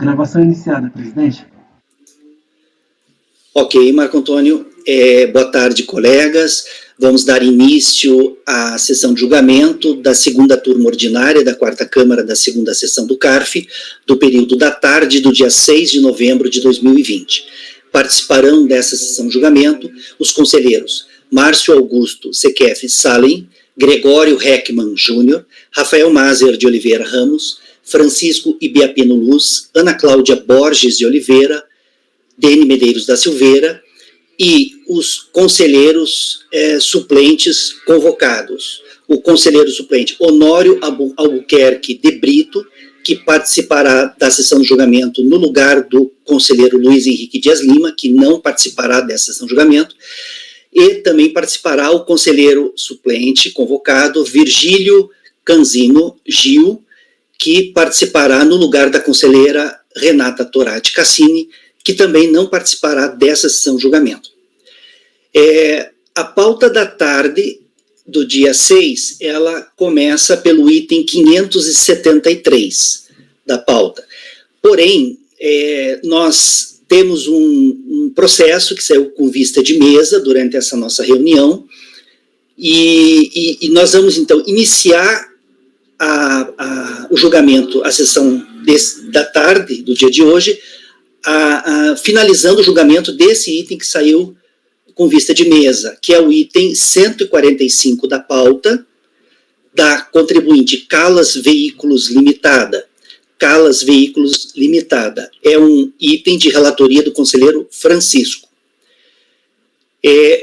Gravação iniciada, presidente. Ok, Marco Antônio. Boa tarde, colegas. Vamos dar início à sessão de julgamento da segunda turma ordinária da quarta Câmara da segunda sessão do CARF, do período da tarde do dia 6 de novembro de 2020. Participarão dessa sessão de julgamento os conselheiros Márcio Augusto Sequef Salem, Gregório Heckmann Júnior, Rafael Mazer de Oliveira Ramos, Francisco Ibiapino Luz, Ana Cláudia Borges de Oliveira, Dene Medeiros da Silveira e os conselheiros suplentes convocados. O conselheiro suplente Honório Albuquerque de Brito, que participará da sessão de julgamento no lugar do conselheiro Luiz Henrique Dias Lima, que não participará dessa sessão de julgamento, e também participará o conselheiro suplente convocado Virgílio Canzino Gil, que participará no lugar da conselheira Renata Torati Cassini, que também não participará dessa sessão de julgamento. A pauta da tarde do dia 6, ela começa pelo item 573 da pauta. Porém, nós temos um processo que saiu com vista de mesa durante essa nossa reunião e nós vamos, então, iniciar o julgamento, a sessão da tarde do dia de hoje, finalizando o julgamento desse item que saiu com vista de mesa, que é o item 145 da pauta, da contribuinte Calas Veículos Limitada. Calas Veículos Limitada é um item de relatoria do conselheiro Francisco.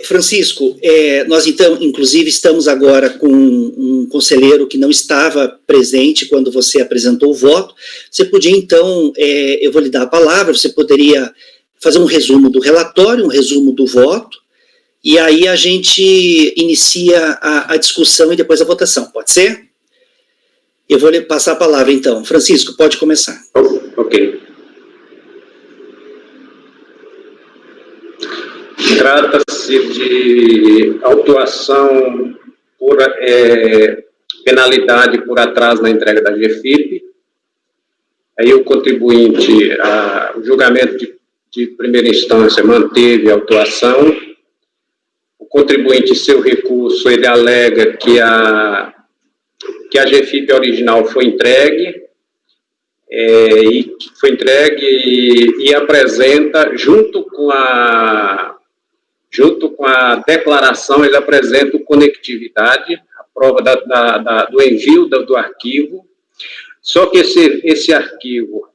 Francisco, nós então, inclusive, estamos agora com um conselheiro que não estava presente quando você apresentou o voto. Você podia, então, eu vou lhe dar a palavra, você poderia fazer um resumo do relatório, um resumo do voto, e aí a gente inicia a discussão e depois a votação, pode ser? Eu vou lhe passar a palavra, então. Francisco, pode começar. Ok. Trata-se de autuação por penalidade por atraso na entrega da GFIP. Aí o contribuinte, o julgamento de primeira instância manteve a autuação. O contribuinte, em seu recurso, ele alega que a GFIP original foi entregue, e apresenta, junto com a declaração, ele apresenta conectividade, a prova do envio do arquivo, só que esse arquivo,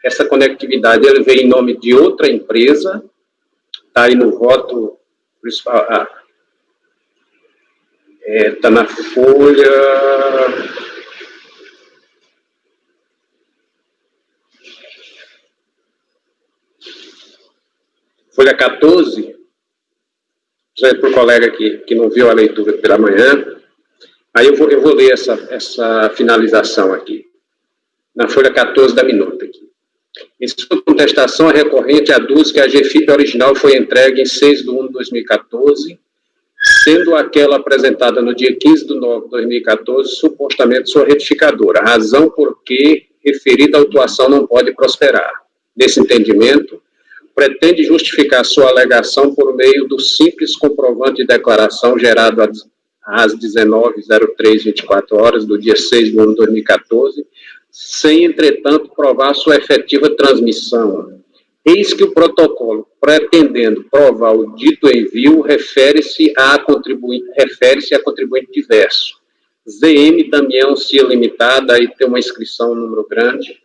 essa conectividade, ele vem em nome de outra empresa, está aí no voto principal, está na folha... Folha 14, para o colega que não viu a leitura pela manhã, aí eu vou ler essa finalização aqui, na folha 14 da minuta aqui. Em sua contestação, a recorrente aduz que a GFIP original foi entregue em 6/1/2014, sendo aquela apresentada no dia 15/9/2014, supostamente sua retificadora, razão por que referida autuação não pode prosperar. Nesse entendimento, pretende justificar sua alegação por meio do simples comprovante de declaração gerado às 19h03:24 do dia 6/1/2014, sem, entretanto, provar sua efetiva transmissão. Eis que o protocolo, pretendendo provar o dito envio, refere-se a contribuinte diverso. ZM Damião Cia Limitada, aí tem uma inscrição, um número grande.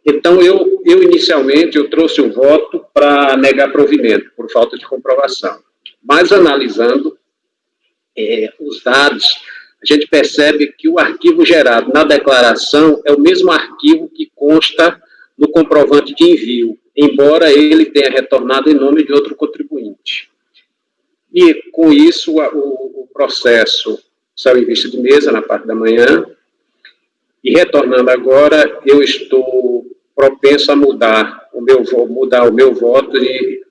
Então, eu inicialmente, eu trouxe o voto para negar provimento, por falta de comprovação. Mas, analisando os dados, a gente percebe que o arquivo gerado na declaração é o mesmo arquivo que consta no comprovante de envio, embora ele tenha retornado em nome de outro contribuinte. E, com isso, o processo saiu em vista de mesa na parte da manhã, e retornando agora, eu estou propenso a mudar o meu voto e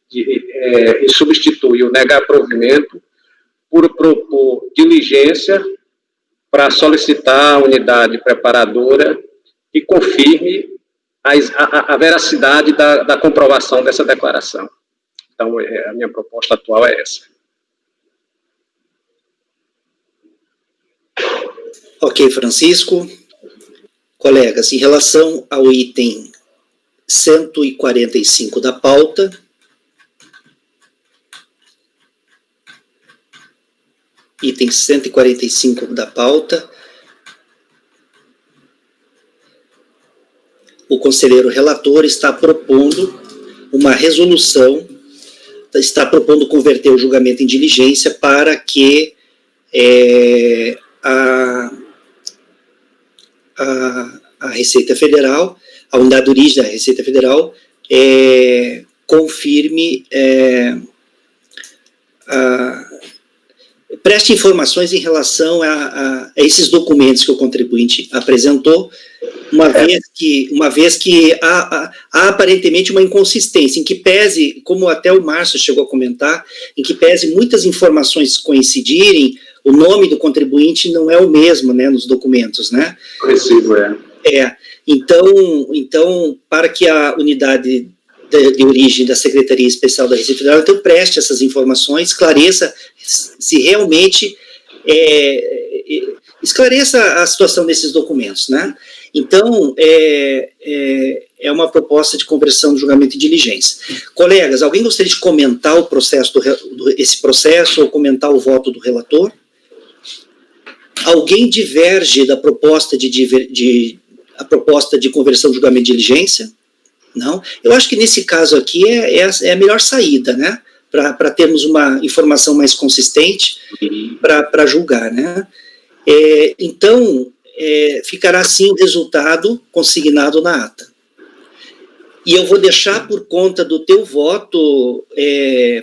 substituir o negar provimento por propor diligência para solicitar a unidade preparadora que confirme a veracidade da comprovação dessa declaração. Então, a minha proposta atual é essa. Ok, Francisco. Colegas, em relação ao item 145 da pauta, item 145 da pauta, o conselheiro relator está propondo uma resolução, está propondo converter o julgamento em diligência para que a Receita Federal, a unidade de origem da Receita Federal, confirme, preste informações em relação a esses documentos que o contribuinte apresentou, uma vez que há aparentemente uma inconsistência, em que pese, como até o Márcio chegou a comentar, em que pese muitas informações coincidirem, o nome do contribuinte não é o mesmo, né, nos documentos, né? Recibo, Então, para que a unidade de origem da Secretaria Especial da Receita Federal, então, preste essas informações, esclareça se realmente esclareça a situação desses documentos, né? Então, é uma proposta de conversão do julgamento em diligência. Colegas, alguém gostaria de comentar o processo esse processo ou comentar o voto do relator? Alguém diverge da proposta a proposta de conversão do julgamento de diligência? Não? Eu acho que nesse caso aqui é a melhor saída, né? Para termos uma informação mais consistente para julgar, né? Então, ficará assim o resultado consignado na ata. E eu vou deixar por conta do teu voto,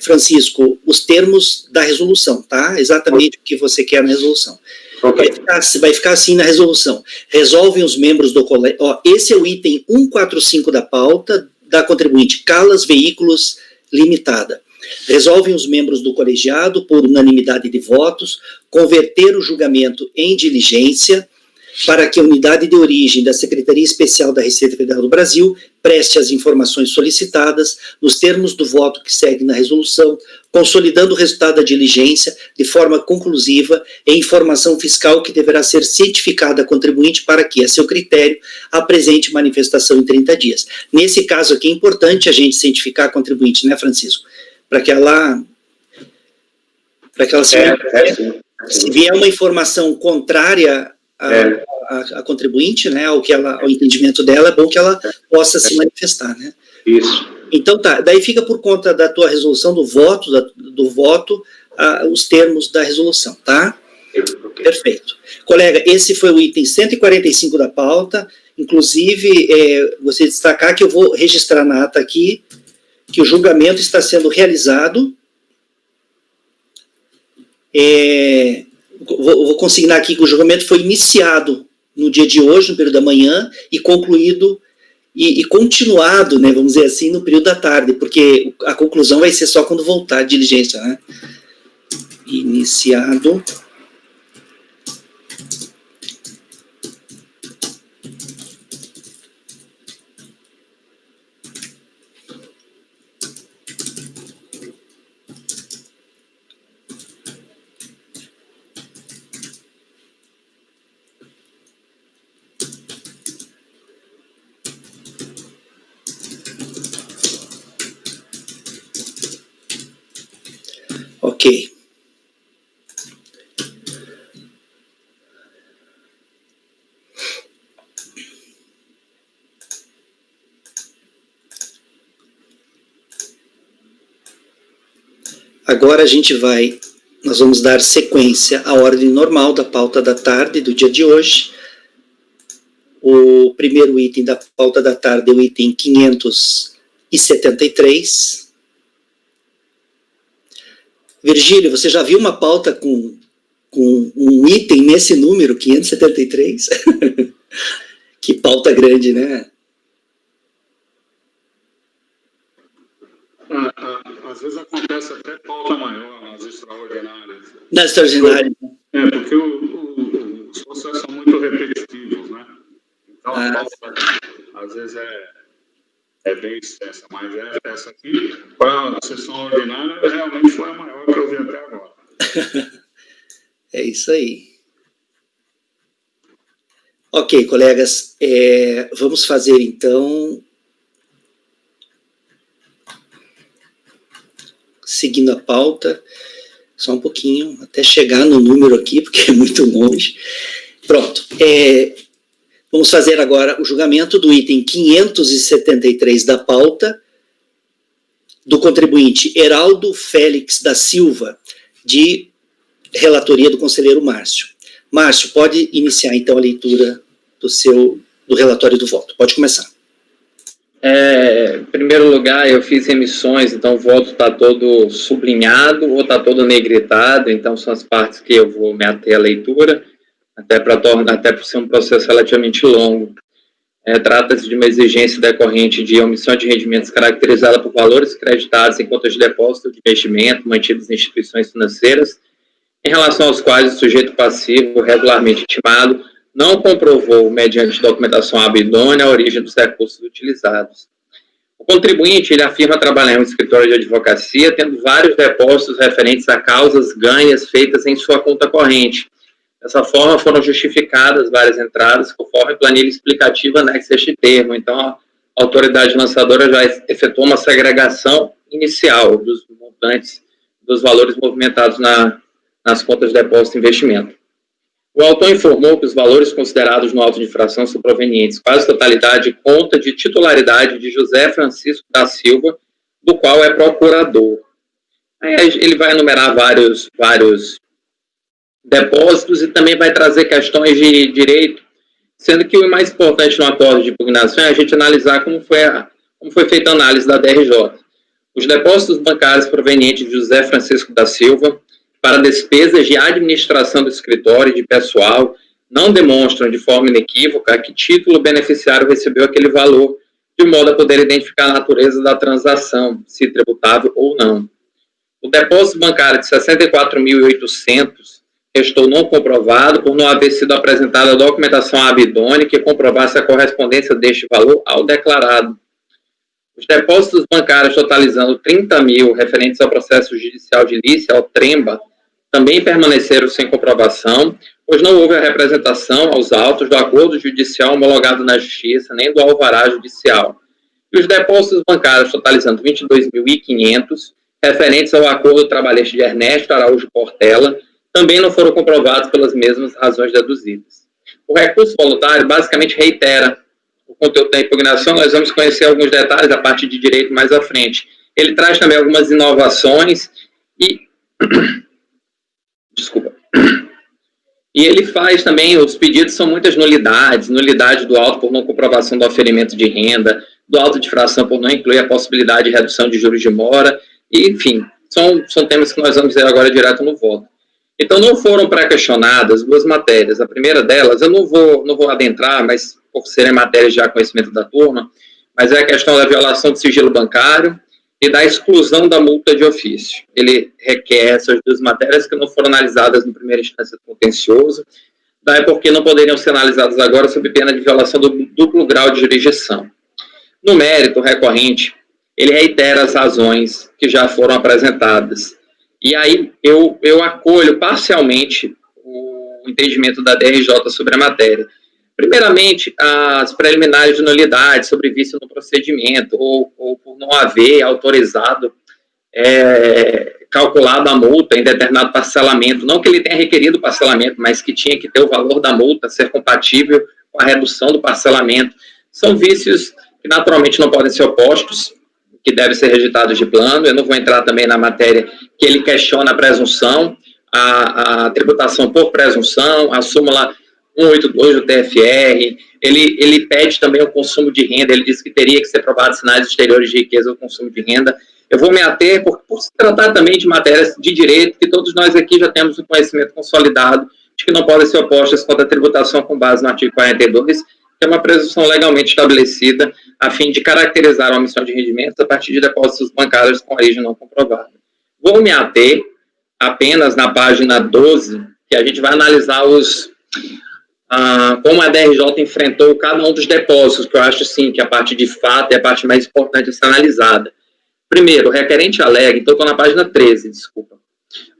Francisco, os termos da resolução, tá? Exatamente o que você quer na resolução. Okay. Vai ficar assim na resolução. Resolvem os membros do colégio. Esse é o item 145 da pauta da contribuinte Calas Veículos Limitada. Resolvem os membros do colegiado, por unanimidade de votos, converter o julgamento em diligência para que a unidade de origem da Secretaria Especial da Receita Federal do Brasil preste as informações solicitadas nos termos do voto que segue na resolução, consolidando o resultado da diligência de forma conclusiva e informação fiscal que deverá ser cientificada a contribuinte para que, a seu critério, apresente manifestação em 30 dias. Nesse caso aqui é importante a gente cientificar a contribuinte, né, Francisco? Para que ela se vier uma informação contrária a contribuinte, né, ao entendimento dela, é bom que ela possa se manifestar, né? Isso. Então tá, daí fica por conta da tua resolução, do voto, os termos da resolução, tá? Okay. Perfeito. Colega, esse foi o item 145 da pauta, inclusive, você destacar que eu vou registrar na ata aqui, que o julgamento está sendo realizado, vou consignar aqui que o julgamento foi iniciado no dia de hoje, no período da manhã, e concluído e continuado, né, vamos dizer assim, no período da tarde, porque a conclusão vai ser só quando voltar a diligência, né? Iniciado. Ok. Agora nós vamos dar sequência à ordem normal da pauta da tarde do dia de hoje. O primeiro item da pauta da tarde é o item 573. Virgílio, você já viu uma pauta com um item nesse número, 573? Que pauta grande, né? Às vezes acontece até pauta maior nas extraordinárias. Nas extraordinárias. Porque os processos são muito repetitivos, né? Então, A pauta, às vezes, é bem extensa, mas essa aqui, para a sessão ordinária, realmente foi a maior que eu vi até agora. É isso aí. Ok, colegas, vamos fazer então, seguindo a pauta, só um pouquinho, até chegar no número aqui, porque é muito longe. Pronto, vamos fazer agora o julgamento do item 573 da pauta, do contribuinte Heraldo Félix da Silva, de relatoria do conselheiro Márcio. Márcio, pode iniciar então a leitura do relatório do voto. Pode começar. Em primeiro lugar, eu fiz emissões, então o voto está todo sublinhado ou está todo negritado, então são as partes que eu vou me ater à leitura, até por ser um processo relativamente longo. Trata-se de uma exigência decorrente de omissão de rendimentos caracterizada por valores creditados em contas de depósito de investimento mantidos em instituições financeiras, em relação aos quais o sujeito passivo regularmente intimado não comprovou, mediante documentação idônea, a origem dos recursos utilizados. O contribuinte, ele afirma trabalhar em um escritório de advocacia, tendo vários depósitos referentes a causas ganhas feitas em sua conta corrente. Dessa forma, foram justificadas várias entradas, conforme planilha explicativa anexa a este termo. Então, a autoridade lançadora já efetuou uma segregação inicial dos montantes, dos valores movimentados nas contas de depósito e investimento. O autor informou que os valores considerados no auto de infração são provenientes, quase totalidade, de conta de titularidade de José Francisco da Silva, do qual é procurador. Aí ele vai enumerar vários depósitos e também vai trazer questões de direito, sendo que o mais importante no acordo de impugnação é a gente analisar como foi feita a análise da DRJ. Os depósitos bancários provenientes de José Francisco da Silva para despesas de administração do escritório e de pessoal não demonstram de forma inequívoca que título o beneficiário recebeu aquele valor, de modo a poder identificar a natureza da transação, se tributável ou não. O depósito bancário de 64.800 restou não comprovado por não haver sido apresentada a documentação idônea que comprovasse a correspondência deste valor ao declarado. Os depósitos bancários totalizando 30 mil referentes ao processo judicial de Lícia, ao Tremba, também permaneceram sem comprovação, pois não houve a representação aos autos do acordo judicial homologado na Justiça, nem do alvará judicial. E os depósitos bancários totalizando 22.500, referentes ao acordo trabalhista de Ernesto Araújo Portela, também não foram comprovados pelas mesmas razões deduzidas. O recurso voluntário basicamente reitera o conteúdo da impugnação. Nós vamos conhecer alguns detalhes da parte de direito mais à frente. Ele traz também algumas inovações e... Desculpa. E ele faz também, os pedidos são muitas nulidades, nulidade do auto por não comprovação do oferimento de renda, do auto de fração por não incluir a possibilidade de redução de juros de mora, e, enfim, são temas que nós vamos ver agora direto no voto. Então, não foram pré-questionadas duas matérias. A primeira delas, eu não vou adentrar, mas por serem matérias já conhecimento da turma, mas é a questão da violação do sigilo bancário e da exclusão da multa de ofício. Ele requer essas duas matérias que não foram analisadas no primeira instância do contencioso, daí porque não poderiam ser analisadas agora sob pena de violação do duplo grau de jurisdição. No mérito recorrente, ele reitera as razões que já foram apresentadas. E aí eu acolho parcialmente o entendimento da DRJ sobre a matéria. Primeiramente, as preliminares de nulidade sobre vício no procedimento, ou por não haver autorizado, calculado a multa em determinado parcelamento, não que ele tenha requerido parcelamento, mas que tinha que ter o valor da multa ser compatível com a redução do parcelamento. São vícios que naturalmente não podem ser opostos, que devem ser rejeitados de plano. Eu não vou entrar também na matéria que ele questiona a presunção, a tributação por presunção, a súmula 182 do TFR, ele pede também o consumo de renda, ele diz que teria que ser provado sinais exteriores de riqueza ou consumo de renda. Eu vou me ater por se tratar também de matérias de direito, que todos nós aqui já temos um conhecimento consolidado, de que não podem ser opostas contra a tributação com base no artigo 42, que é uma presunção legalmente estabelecida a fim de caracterizar a omissão de rendimentos a partir de depósitos bancários com origem não comprovada. Vou me ater apenas na página 12, que a gente vai analisar como a DRJ enfrentou cada um dos depósitos, que eu acho, sim, que a parte de fato é a parte mais importante a ser analisada. Primeiro, o requerente alega, então estou na página 13, desculpa.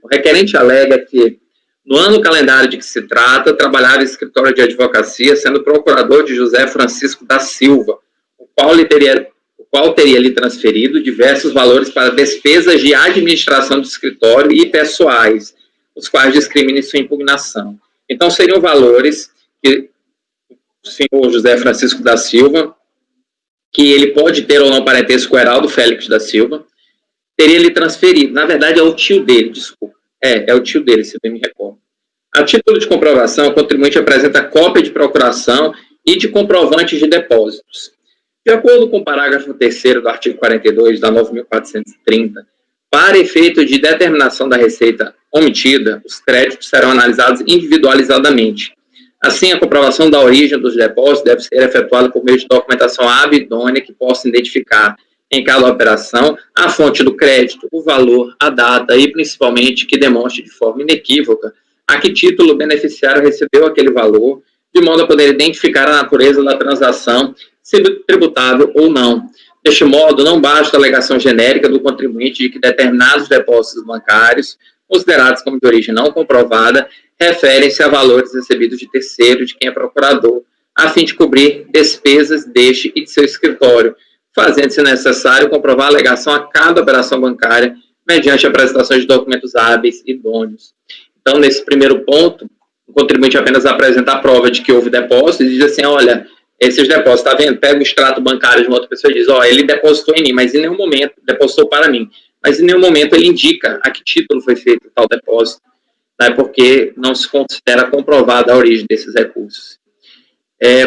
O requerente alega que, no ano calendário de que se trata, trabalhava em escritório de advocacia, sendo procurador de José Francisco da Silva, o qual teria lhe transferido diversos valores para despesas de administração do escritório e pessoais, os quais discrimina sua impugnação. Então, seriam valores que o senhor José Francisco da Silva, que ele pode ter ou não parentesco com o Heraldo Félix da Silva, teria lhe transferido. Na verdade, é o tio dele, desculpa. É o tio dele, se eu me recordo. A título de comprovação, o contribuinte apresenta cópia de procuração e de comprovantes de depósitos. De acordo com o parágrafo 3º do artigo 42 da 9.430, para efeito de determinação da receita omitida, os créditos serão analisados individualizadamente. Assim, a comprovação da origem dos depósitos deve ser efetuada por meio de documentação hábil e idônea que possa identificar, em cada operação, a fonte do crédito, o valor, a data e, principalmente, que demonstre de forma inequívoca a que título o beneficiário recebeu aquele valor, de modo a poder identificar a natureza da transação, se tributável ou não. Deste modo, não basta a alegação genérica do contribuinte de que determinados depósitos bancários, considerados como de origem não comprovada, referem-se a valores recebidos de terceiro, de quem é procurador, a fim de cobrir despesas deste e de seu escritório, fazendo-se necessário comprovar a alegação a cada operação bancária, mediante a apresentação de documentos hábeis e idôneos. Então, nesse primeiro ponto, o contribuinte apenas apresenta a prova de que houve depósito e diz assim, olha, esses depósitos, está vendo? Pega o extrato bancário de uma outra pessoa e diz, ele depositou em mim, mas em nenhum momento, depositou para mim, mas em nenhum momento ele indica a que título foi feito tal depósito, né, porque não se considera comprovada a origem desses recursos.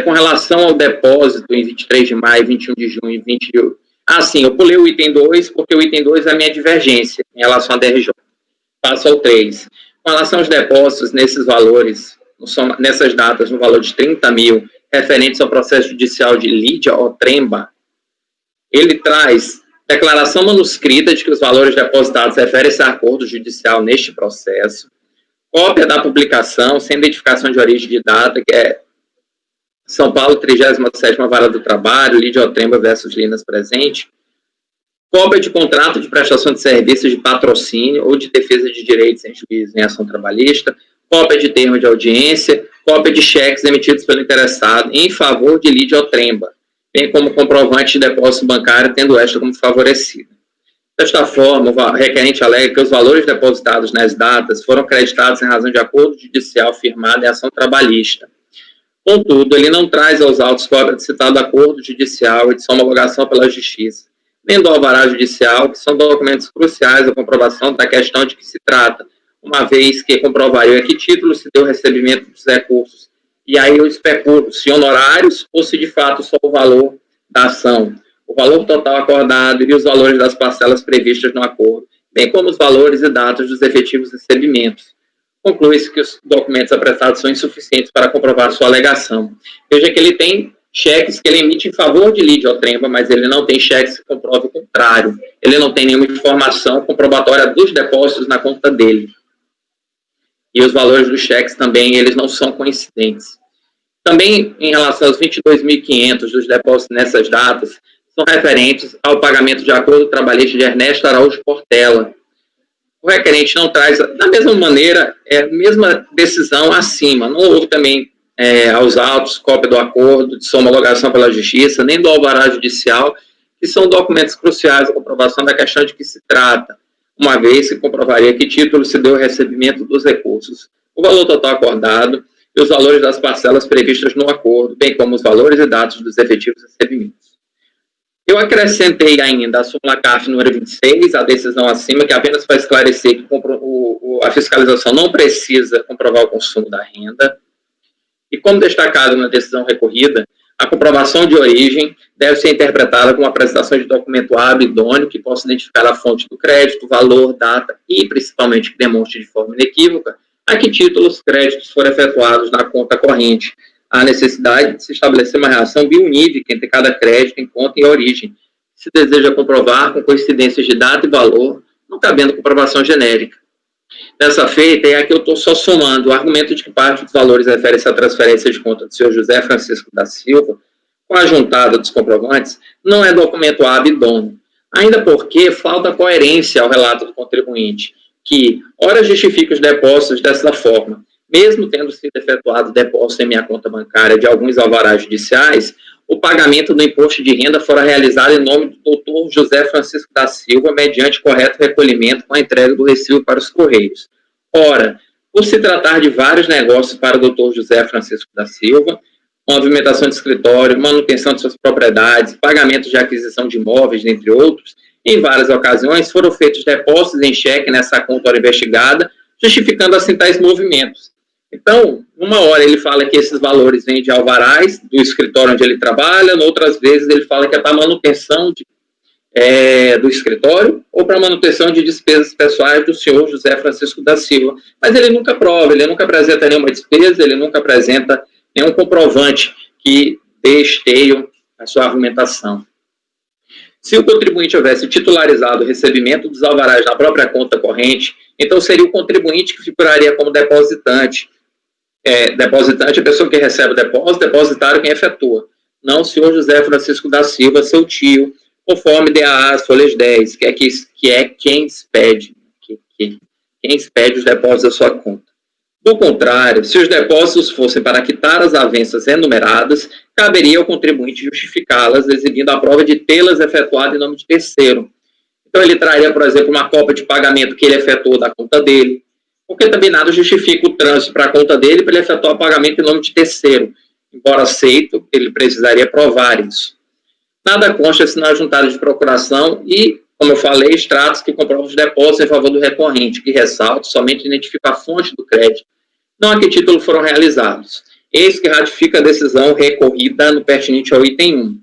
Com relação ao depósito em 23 de maio, 21 de junho e 20 de... sim, eu pulei o item 2, porque o item 2 é a minha divergência em relação à DRJ. Passo ao 3. Com relação aos depósitos, nesses valores, nessas datas, no valor de 30 mil, referentes ao processo judicial de Lídia Otremba, ele traz declaração manuscrita de que os valores depositados referem-se a acordo judicial neste processo, cópia da publicação, sem identificação de origem de data, que é São Paulo, 37ª Vara do Trabalho, Lídia Otremba versus Linas Presente, cópia de contrato de prestação de serviços de patrocínio ou de defesa de direitos em juízo em ação trabalhista, cópia de termo de audiência, cópia de cheques emitidos pelo interessado em favor de Lídia Otremba, bem como comprovante de depósito bancário, tendo esta como favorecida. Desta forma, o requerente alega que os valores depositados nas datas foram creditados em razão de acordo judicial firmado em ação trabalhista. Contudo, ele não traz aos autos cópia de citado acordo judicial e de sua homologação pela Justiça, nem do alvará judicial, que são documentos cruciais à comprovação da questão de que se trata, uma vez que comprovariam a que título se deu o recebimento dos recursos. E aí eu especulo se honorários ou se de fato só o valor da ação, o valor total acordado e os valores das parcelas previstas no acordo, bem como os valores e datas dos efetivos recebimentos. Conclui-se que os documentos apresentados são insuficientes para comprovar sua alegação. Veja que ele tem cheques que ele emite em favor de Lídia Otremba, mas ele não tem cheques que comprovem o contrário. Ele não tem nenhuma informação comprobatória dos depósitos na conta dele. E os valores dos cheques também, eles não são coincidentes. Também, em relação aos 22.500 dos depósitos nessas datas, são referentes ao pagamento de acordo trabalhista de Ernesto Araújo Portela. O requerente não traz, da mesma maneira, a mesma decisão acima. Não houve também aos autos cópia do acordo, de sua homologação pela Justiça, nem do alvará judicial, que são documentos cruciais à comprovação da questão de que se trata, uma vez que comprovaria que título se deu o recebimento dos recursos, o valor total acordado e os valores das parcelas previstas no acordo, bem como os valores e dados dos efetivos recebimentos. Eu acrescentei ainda a súmula CARF número 26, a decisão acima, que apenas para esclarecer que a fiscalização não precisa comprovar o consumo da renda. E como destacado na decisão recorrida, a comprovação de origem deve ser interpretada como a apresentação de documento hábil idôneo que possa identificar a fonte do crédito, valor, data e, principalmente, que demonstre de forma inequívoca a que título os créditos foram efetuados na conta corrente. Há necessidade de se estabelecer uma relação bionívica entre cada crédito em conta e origem. Se deseja comprovar com coincidências de data e valor, não cabendo comprovação genérica. Dessa feita, é aqui eu estou só somando o argumento de que parte dos valores refere-se à transferência de conta do senhor José Francisco da Silva, com a juntada dos comprovantes, não é documento hábil idôneo, ainda porque falta coerência ao relato do contribuinte, que, ora, justifica os depósitos dessa forma, mesmo tendo sido efetuado depósito em minha conta bancária de alguns alvarás judiciais, o pagamento do imposto de renda fora realizado em nome do doutor José Francisco da Silva, mediante correto recolhimento com a entrega do recibo para os Correios. Ora, por se tratar de vários negócios para o doutor José Francisco da Silva, movimentação de escritório, manutenção de suas propriedades, pagamento de aquisição de imóveis, entre outros, em várias ocasiões foram feitos depósitos em cheque nessa conta hora investigada, justificando assim tais movimentos. Então, numa hora ele fala que esses valores vêm de alvarás do escritório onde ele trabalha, outras vezes ele fala que é para manutenção do escritório ou para manutenção de despesas pessoais do senhor José Francisco da Silva. Mas ele nunca prova, ele nunca apresenta nenhuma despesa, ele nunca apresenta nenhum comprovante que dê esteio à sua argumentação. Se o contribuinte houvesse titularizado o recebimento dos alvarás na própria conta corrente, então seria o contribuinte que figuraria como depositante. Depositante é a pessoa que recebe o depósito, depositário quem efetua. Não o senhor José Francisco da Silva, seu tio, conforme DAA, folhas 10, que é quem expede, quem expede os depósitos da sua conta. Do contrário, se os depósitos fossem para quitar as avanças enumeradas, caberia ao contribuinte justificá-las, exibindo a prova de tê-las efetuado em nome de terceiro. Então, ele traria, por exemplo, uma cópia de pagamento que ele efetuou da conta dele, porque também nada justifica o trânsito para a conta dele para ele efetuar o pagamento em nome de terceiro. Embora aceito, ele precisaria provar isso. Nada consta-se na juntada de procuração e, como eu falei, extratos que comprovam os depósitos em favor do recorrente, que ressalto, somente identifica a fonte do crédito, não a que título foram realizados. Eis que ratifica a decisão recorrida no pertinente ao item 1.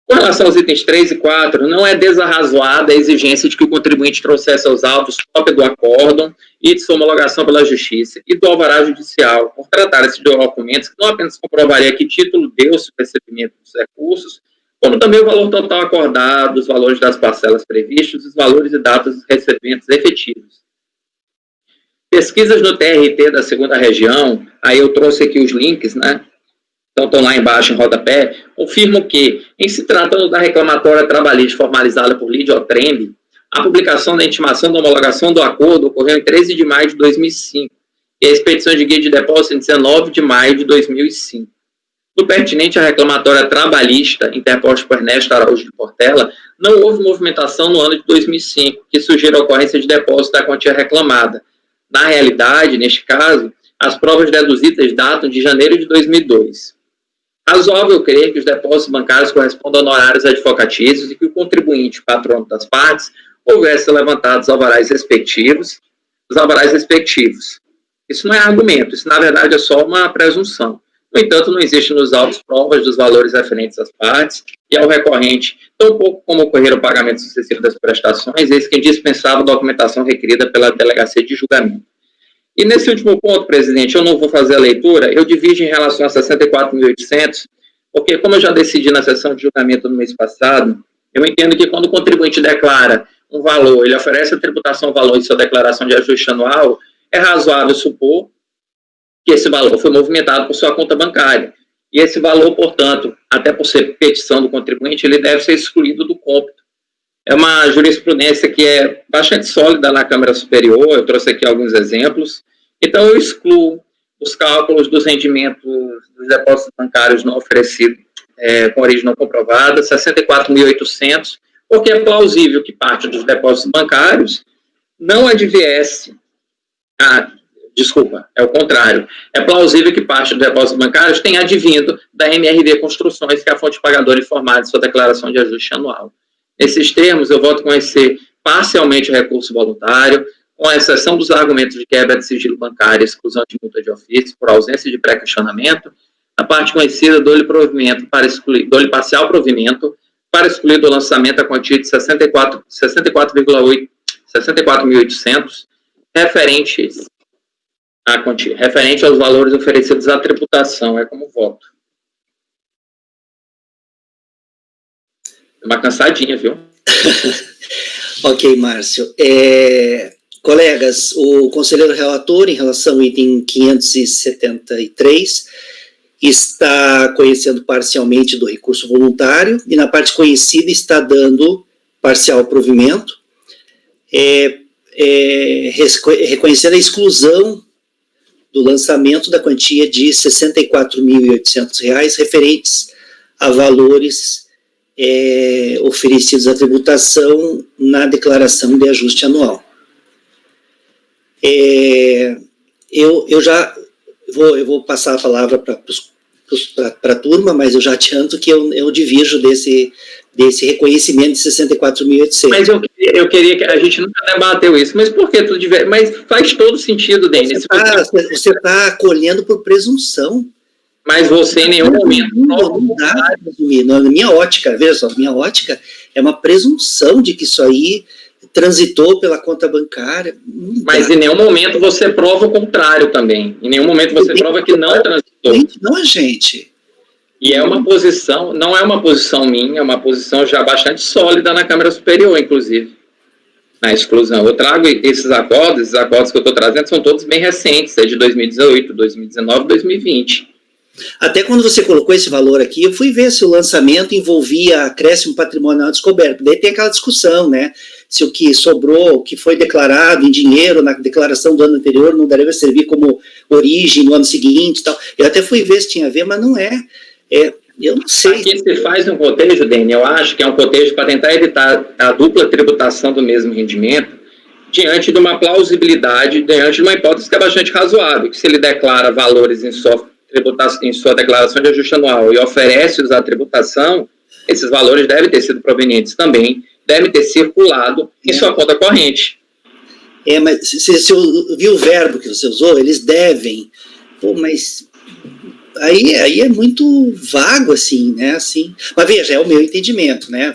Com relação aos itens 3 e 4, não é desarrazoada a exigência de que o contribuinte trouxesse aos autos cópia do acórdão e de sua homologação pela Justiça e do alvará judicial, por tratar-se de documentos que não apenas comprovaria que título deu-se o recebimento dos recursos, como também o valor total acordado, os valores das parcelas previstas, os valores e datas dos recebimentos efetivos. Pesquisas no TRT da 2ª Região, aí eu trouxe aqui os links, né? Então, estão lá embaixo em rodapé, confirmam que, em se tratando da reclamatória trabalhista formalizada por Lídia Otrembe, a publicação da intimação da homologação do acordo ocorreu em 13 de maio de 2005 e a expedição de guia de depósito em 19 de maio de 2005. No pertinente à reclamatória trabalhista interposta por Ernesto Araújo de Portela, não houve movimentação no ano de 2005, que sugira a ocorrência de depósito da quantia reclamada. Na realidade, neste caso, as provas deduzidas datam de janeiro de 2002. Razoável crer que os depósitos bancários correspondam a honorários advocatícios e que o contribuinte, patrono das partes, houvesse levantado os alvarás respectivos. Isso não é argumento, isso na verdade é só uma presunção. No entanto, não existe nos autos provas dos valores referentes às partes e ao recorrente, tão pouco como ocorrer o pagamento sucessivo das prestações, eis que indispensava a documentação requerida pela delegacia de julgamento. E nesse último ponto, presidente, eu não vou fazer a leitura, eu divido em relação a 64.800, porque como eu já decidi na sessão de julgamento no mês passado, eu entendo que quando o contribuinte declara um valor, ele oferece a tributação ao valor em sua declaração de ajuste anual, é razoável supor que esse valor foi movimentado por sua conta bancária. E esse valor, portanto, até por ser petição do contribuinte, ele deve ser excluído do cômputo. É uma jurisprudência que é bastante sólida na Câmara Superior, eu trouxe aqui alguns exemplos. Então, eu excluo os cálculos dos rendimentos dos depósitos bancários não oferecidos com origem não comprovada, 64.800, porque é plausível que parte dos depósitos bancários não adviesse... Desculpa, é o contrário. É plausível que parte dos depósitos bancários tenha advindo da MRV Construções, que é a fonte pagadora informada de sua declaração de ajuste anual. Nesses termos, eu voto conhecer parcialmente o recurso voluntário, com exceção dos argumentos de quebra de sigilo bancário e exclusão de multa de ofício por ausência de pré-questionamento, a parte conhecida dou-lhe parcial provimento para excluir do lançamento a quantia de 64.800 referente aos valores oferecidos à tributação. É como voto. Uma cansadinha, viu? Ok, Márcio. Colegas, o conselheiro relator, em relação ao item 573, está conhecendo parcialmente do recurso voluntário e na parte conhecida está dando parcial provimento, reconhecendo a exclusão do lançamento da quantia de R$ 64.800 referentes a valores oferecidos à tributação na declaração de ajuste anual. Eu vou passar a palavra para a turma, mas eu já adianto que eu divirjo desse reconhecimento de 64.800. Mas eu queria que a gente nunca debateu isso, mas por que tudo diverso? Mas faz todo sentido, Denis. Você está acolhendo por presunção. Mas você em nenhum momento... Não dá, na minha ótica, veja só, minha ótica é uma presunção de que isso aí transitou pela conta bancária. Mas em nenhum momento você prova o contrário também. Em nenhum momento você prova que não transitou. Não, gente. E é uma posição, não é uma posição minha, é uma posição já bastante sólida na Câmara Superior, inclusive, na exclusão. Eu trago esses acordos que eu estou trazendo são todos bem recentes, de 2018, 2019, 2020. Até quando você colocou esse valor aqui, eu fui ver se o lançamento envolvia acréscimo patrimonial descoberto. Daí tem aquela discussão, né? Se o que sobrou, o que foi declarado em dinheiro na declaração do ano anterior não deve servir como origem no ano seguinte e tal. Eu até fui ver se tinha a ver, mas não é. Eu não sei. Aqui se faz um cotejo, Dani, eu acho que é um cotejo para tentar evitar a dupla tributação do mesmo rendimento diante de uma plausibilidade, diante de uma hipótese que é bastante razoável, que se ele declara valores em sua declaração de ajuste anual e oferece-os à tributação, esses valores devem ter sido provenientes também, devem ter circulado em sua conta corrente. Mas se eu vi o verbo que você usou, eles devem. Pô, mas aí é muito vago, assim, né? Assim, mas veja, é o meu entendimento, né?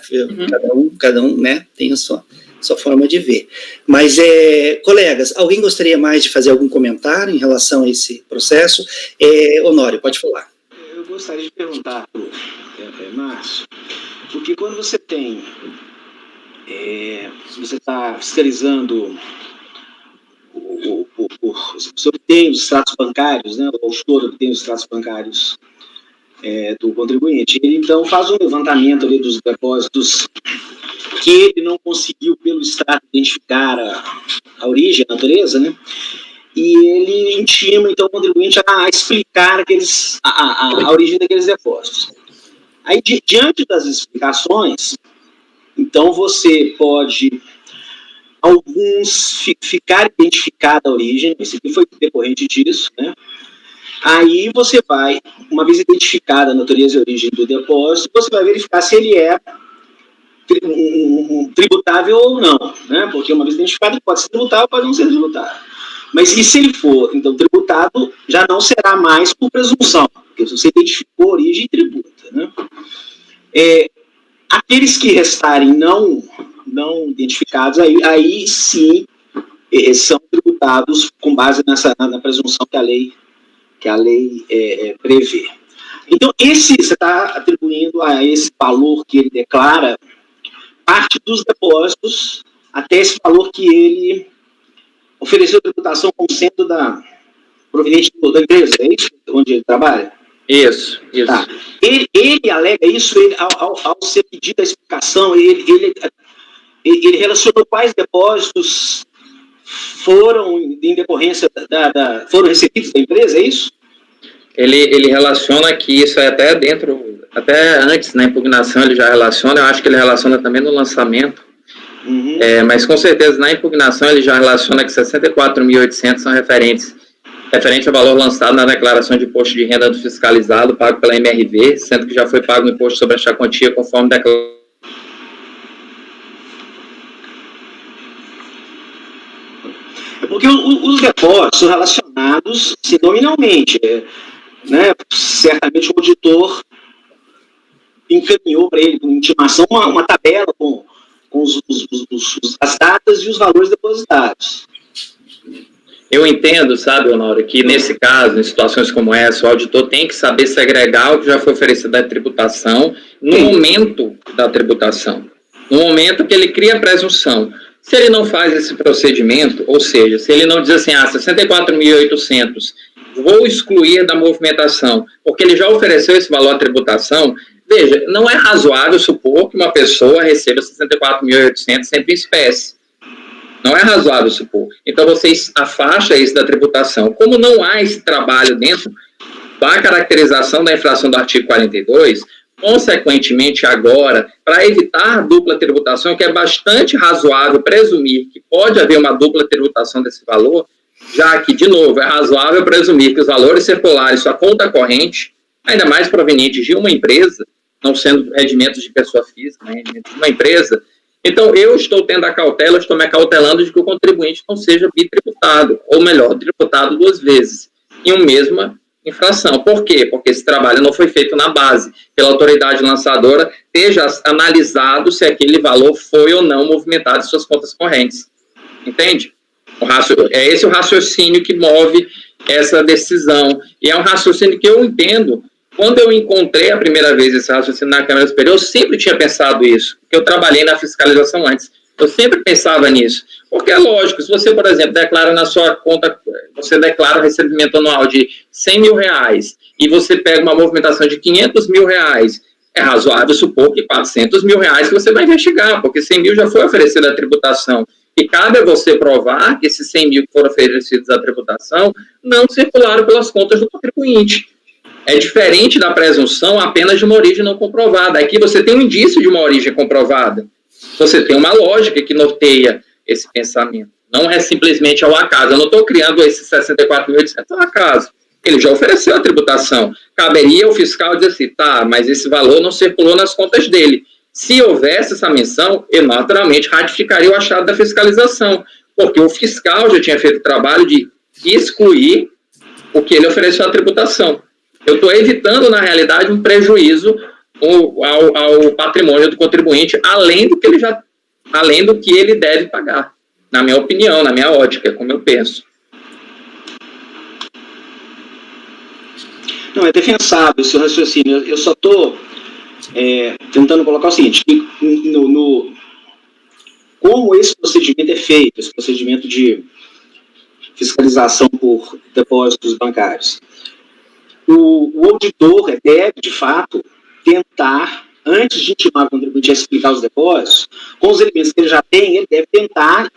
Cada um, né, tem a sua forma de ver. Mas, colegas, alguém gostaria mais de fazer algum comentário em relação a esse processo? Honório, pode falar. Eu gostaria de perguntar para o Márcio, porque quando você tem, você está fiscalizando, você obtém os extratos bancários, né, o auditor obtém os extratos bancários do contribuinte, ele então faz um levantamento ali dos depósitos que ele não conseguiu pelo extrato identificar a origem, a natureza, né? E ele intima, então, o contribuinte a explicar a origem daqueles depósitos. Aí, diante das explicações, então, você pode, alguns, ficar identificada a origem, esse aqui foi decorrente disso, né? Aí você vai, uma vez identificada a natureza e a origem do depósito, você vai verificar se ele é tributável ou não, né? Porque uma vez identificado, ele pode ser tributável, pode não ser tributável. Mas e se ele for, então, tributado, já não será mais por presunção, porque você identificou a origem e tributa, né? Aqueles que restarem não identificados, aí sim são tributados com base na presunção que a lei prevê. Então, você está atribuindo a esse valor que ele declara parte dos depósitos até esse valor que ele ofereceu tributação como sendo proveniente da empresa, é isso? Onde ele trabalha? Isso. Tá. Ele alega isso, ao ser pedida a explicação, ele relacionou quais depósitos foram em decorrência foram recebidos da empresa, é isso? Ele relaciona que isso é até antes, na impugnação ele já relaciona, eu acho que ele relaciona também no lançamento, mas com certeza na impugnação ele já relaciona que 64.800 são referente ao valor lançado na declaração de imposto de renda do fiscalizado pago pela MRV, sendo que já foi pago o imposto sobre esta quantia conforme declaração. Porque os depósitos são relacionados nominalmente, né? Certamente o auditor encaminhou para ele, com intimação, uma tabela com as datas e os valores depositados. Eu entendo, sabe, Honório, que nesse caso, em situações como essa, o auditor tem que saber segregar o que já foi oferecido da tributação no momento da tributação, no momento que ele cria a presunção. Se ele não faz esse procedimento, ou seja, se ele não diz assim, 64.800, vou excluir da movimentação, porque ele já ofereceu esse valor à tributação, veja, não é razoável supor que uma pessoa receba 64.800 sempre em espécie. Não é razoável supor. Então, você afasta isso da tributação. Como não há esse trabalho dentro da caracterização da infração do artigo 42, consequentemente, agora, para evitar dupla tributação, que é bastante razoável presumir que pode haver uma dupla tributação desse valor, já que, de novo, é razoável presumir que os valores circulares, sua conta corrente, ainda mais provenientes de uma empresa, não sendo rendimentos de pessoa física, né, rendimentos de uma empresa, então eu estou tendo a cautela, estou me acautelando de que o contribuinte não seja bitributado, ou melhor, tributado 2 vezes, em uma mesma infração. Por quê? Porque esse trabalho não foi feito na base, pela autoridade lançadora, esteja analisado se aquele valor foi ou não movimentado em suas contas correntes. Entende? É esse o raciocínio que move essa decisão. E é um raciocínio que eu entendo. Quando eu encontrei a primeira vez esse raciocínio na Câmara Superior, eu sempre tinha pensado isso, porque eu trabalhei na fiscalização antes. Eu sempre pensava nisso. Porque é lógico, se você, por exemplo, declara na sua conta, você declara o recebimento anual de 100 mil reais, e você pega uma movimentação de 500 mil reais, é razoável supor que 400 mil reais que você vai investigar, porque 100 mil já foi oferecido à tributação. E cabe a você provar que esses 100 mil que foram oferecidos à tributação não circularam pelas contas do contribuinte. É diferente da presunção apenas de uma origem não comprovada. Aqui você tem um indício de uma origem comprovada. Você tem uma lógica que norteia esse pensamento. Não é simplesmente ao acaso. Eu não estou criando esses 64.800 ao acaso. Ele já ofereceu a tributação. Caberia o fiscal dizer assim, tá, mas esse valor não circulou nas contas dele. Se houvesse essa menção, eu naturalmente ratificaria o achado da fiscalização, porque o fiscal já tinha feito o trabalho de excluir o que ele ofereceu à tributação. Eu estou evitando, na realidade, um prejuízo ao patrimônio do contribuinte, além do que ele deve pagar, na minha opinião, na minha ótica, como eu penso. Não, é defensável esse raciocínio. Eu só estou tentando colocar o seguinte, que como esse procedimento é feito, esse procedimento de fiscalização por depósitos bancários, o auditor deve, de fato, tentar, antes de intimar o contribuinte a explicar os depósitos, com os elementos que ele já tem, ele deve tentar,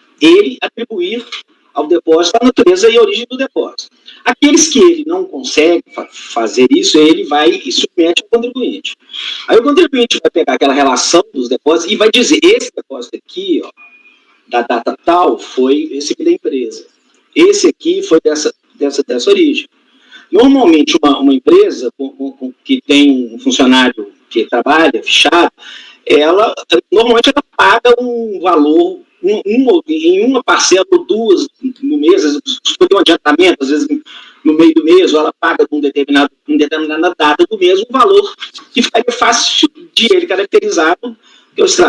atribuir ao depósito a natureza e a origem do depósito. Aqueles que ele não consegue fazer isso, ele vai e submete ao contribuinte. Aí o contribuinte vai pegar aquela relação dos depósitos e vai dizer, esse depósito aqui, ó, da data tal, foi esse aqui da empresa. Esse aqui foi dessa origem. Normalmente, uma empresa que tem um funcionário que trabalha, fichado, normalmente ela paga um valor, em uma parcela ou duas no mês, às vezes, se for um adiantamento, às vezes no meio do mês, ou ela paga com determinada data do mês, um valor que ficaria fácil de ele caracterizar.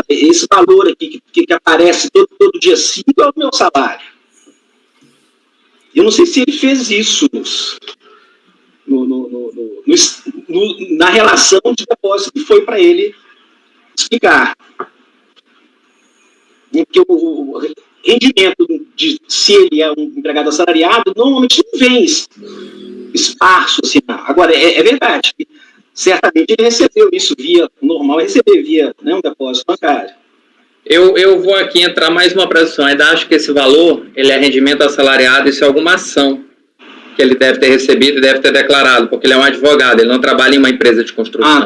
Esse valor aqui que aparece todo dia 5 é o meu salário. Eu não sei se ele fez isso na relação de depósito que foi para ele explicar. Porque o rendimento, se ele é um empregado assalariado, normalmente não vem esparso assim. Agora, é verdade, certamente ele recebeu isso normal, receber via, né, um depósito bancário. Eu vou aqui entrar mais uma presunção. Ainda acho que esse valor, ele é rendimento assalariado, isso é alguma ação que ele deve ter recebido e deve ter declarado, porque ele é um advogado, ele não trabalha em uma empresa de construção.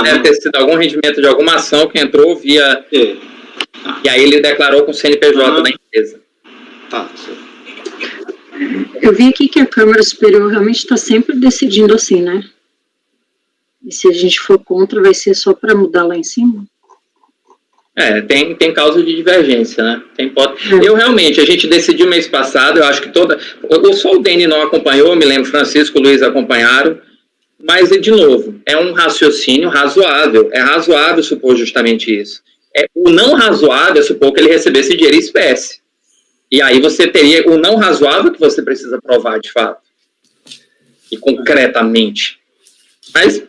Deve ter sido algum rendimento de alguma ação que entrou via... E aí ele declarou com o CNPJ da empresa. Eu vi aqui que a Câmara Superior realmente está sempre decidindo assim, né? E se a gente for contra, vai ser só para mudar lá em cima? Tem causa de divergência, né? Eu realmente, a gente decidiu mês passado, eu acho que só o Dene não acompanhou, me lembro, Francisco e Luiz acompanharam, mas, de novo, é um raciocínio razoável, é razoável supor justamente isso. O não razoável é supor que ele recebesse dinheiro em espécie. E aí você teria o não razoável que você precisa provar, de fato. E concretamente. Mas,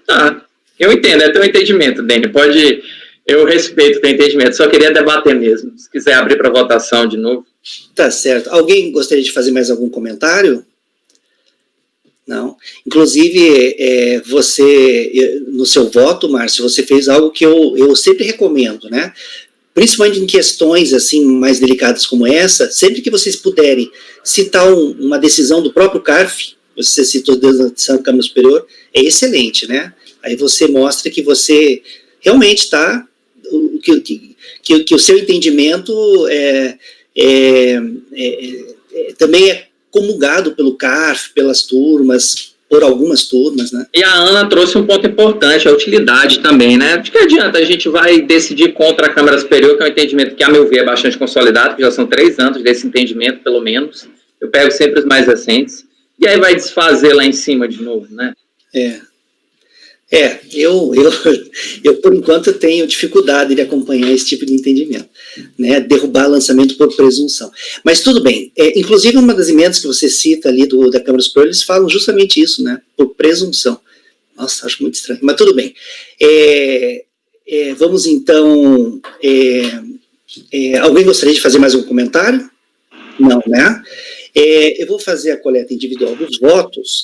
eu entendo, é teu entendimento, Dene, pode... Eu respeito o teu entendimento, só queria debater mesmo. Se quiser abrir para votação de novo. Tá certo. Alguém gostaria de fazer mais algum comentário? Não. Inclusive, você, no seu voto, Márcio, você fez algo que eu sempre recomendo, né? Principalmente em questões assim mais delicadas como essa, sempre que vocês puderem citar uma decisão do próprio CARF, você citou a decisão da Câmara Superior, é excelente, né? Aí você mostra que você realmente está, que o seu entendimento também é comungado pelo CARF, pelas turmas, por algumas turmas, né? E a Ana trouxe um ponto importante, a utilidade também, né? De que adianta a gente vai decidir contra a Câmara Superior, que é um entendimento que, a meu ver, é bastante consolidado, que já são 3 anos desse entendimento, pelo menos. Eu pego sempre os mais recentes. E aí vai desfazer lá em cima de novo, né? Eu por enquanto tenho dificuldade de acompanhar esse tipo de entendimento, né, derrubar lançamento por presunção. Mas tudo bem, inclusive uma das emendas que você cita ali da Câmara Superior, eles falam justamente isso, né, por presunção. Nossa, acho muito estranho, mas tudo bem. Vamos então, alguém gostaria de fazer mais um comentário? Não, né? Eu vou fazer a coleta individual dos votos.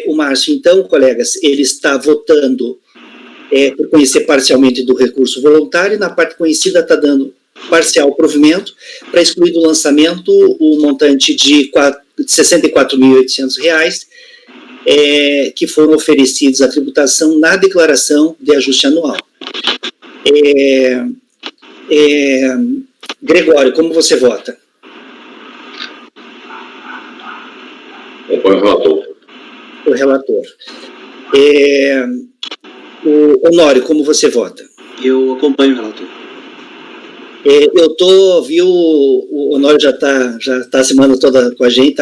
O Márcio, então, colegas, ele está votando por conhecer parcialmente do recurso voluntário, na parte conhecida está dando parcial provimento, para excluir do lançamento o montante de R$ 64.800, que foram oferecidos à tributação na declaração de ajuste anual. Gregório, como você vota? Acompanho o relator. O relator. O Honório, como você vota? Eu acompanho o relator. O Honório já tá a semana toda com a gente,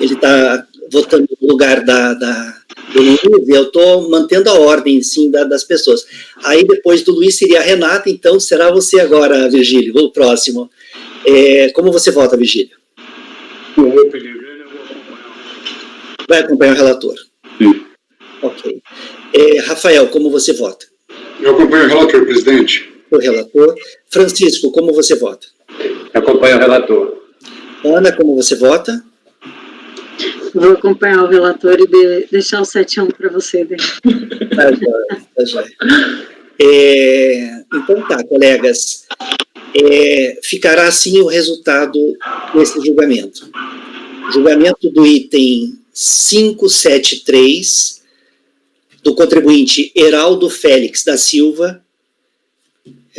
ele está votando no lugar do Luiz, eu estou mantendo a ordem, sim, das pessoas. Aí depois do Luiz seria a Renata, então será você agora, Virgílio, o próximo. Como você vota, Virgílio? Eu vou pedir dele, eu vou acompanhar. Vai acompanhar o relator? Sim. Ok. Rafael, como você vota? Eu acompanho o relator, presidente. O relator. Francisco, como você vota? Acompanho o relator. Ana, como você vota? Vou acompanhar o relator e deixar o 7-1 para você, Dê. Tá jóia. Então tá, colegas. Ficará assim o resultado desse julgamento. Julgamento do item 573 do contribuinte Heraldo Félix da Silva.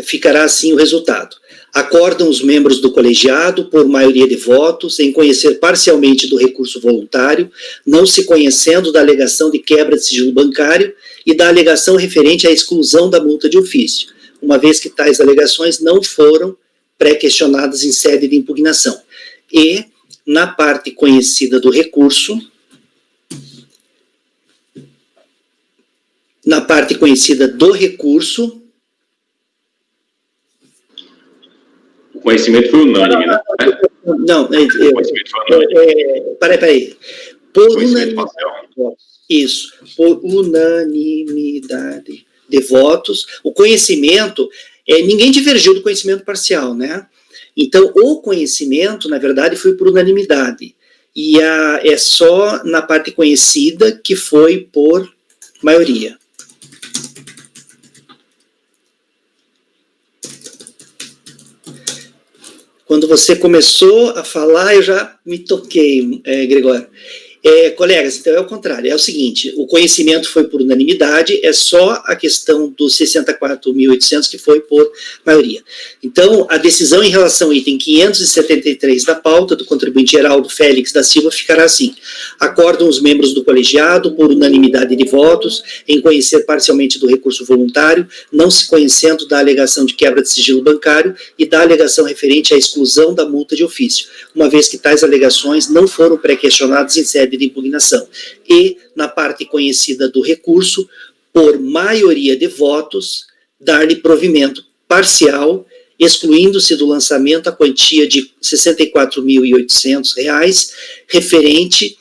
Ficará assim o resultado. Acordam os membros do colegiado, por maioria de votos, em conhecer parcialmente do recurso voluntário, não se conhecendo da alegação de quebra de sigilo bancário e da alegação referente à exclusão da multa de ofício, uma vez que tais alegações não foram pré-questionadas em sede de impugnação. E, na parte conhecida do recurso, O conhecimento foi unânime, né? Não, O conhecimento foi unânime. Peraí. Por Conhecimento unanimidade, parcial. isso, por unanimidade de votos, o conhecimento, ninguém divergiu do conhecimento parcial, né? Então, o conhecimento, na verdade, foi por unanimidade, e é só na parte conhecida que foi por maioria. Quando você começou a falar, eu já me toquei, Gregório. Colegas, então é o contrário, é o seguinte, o conhecimento foi por unanimidade, é só a questão dos 64.800 que foi por maioria. Então, a decisão em relação ao item 573 da pauta do contribuinte Heraldo Félix da Silva ficará assim: acordam os membros do colegiado, por unanimidade de votos, em conhecer parcialmente do recurso voluntário, não se conhecendo da alegação de quebra de sigilo bancário e da alegação referente à exclusão da multa de ofício, uma vez que tais alegações não foram pré-questionadas em sede de impugnação, e, na parte conhecida do recurso, por maioria de votos, dar-lhe provimento parcial, excluindo-se do lançamento a quantia de R$ 64.800, referente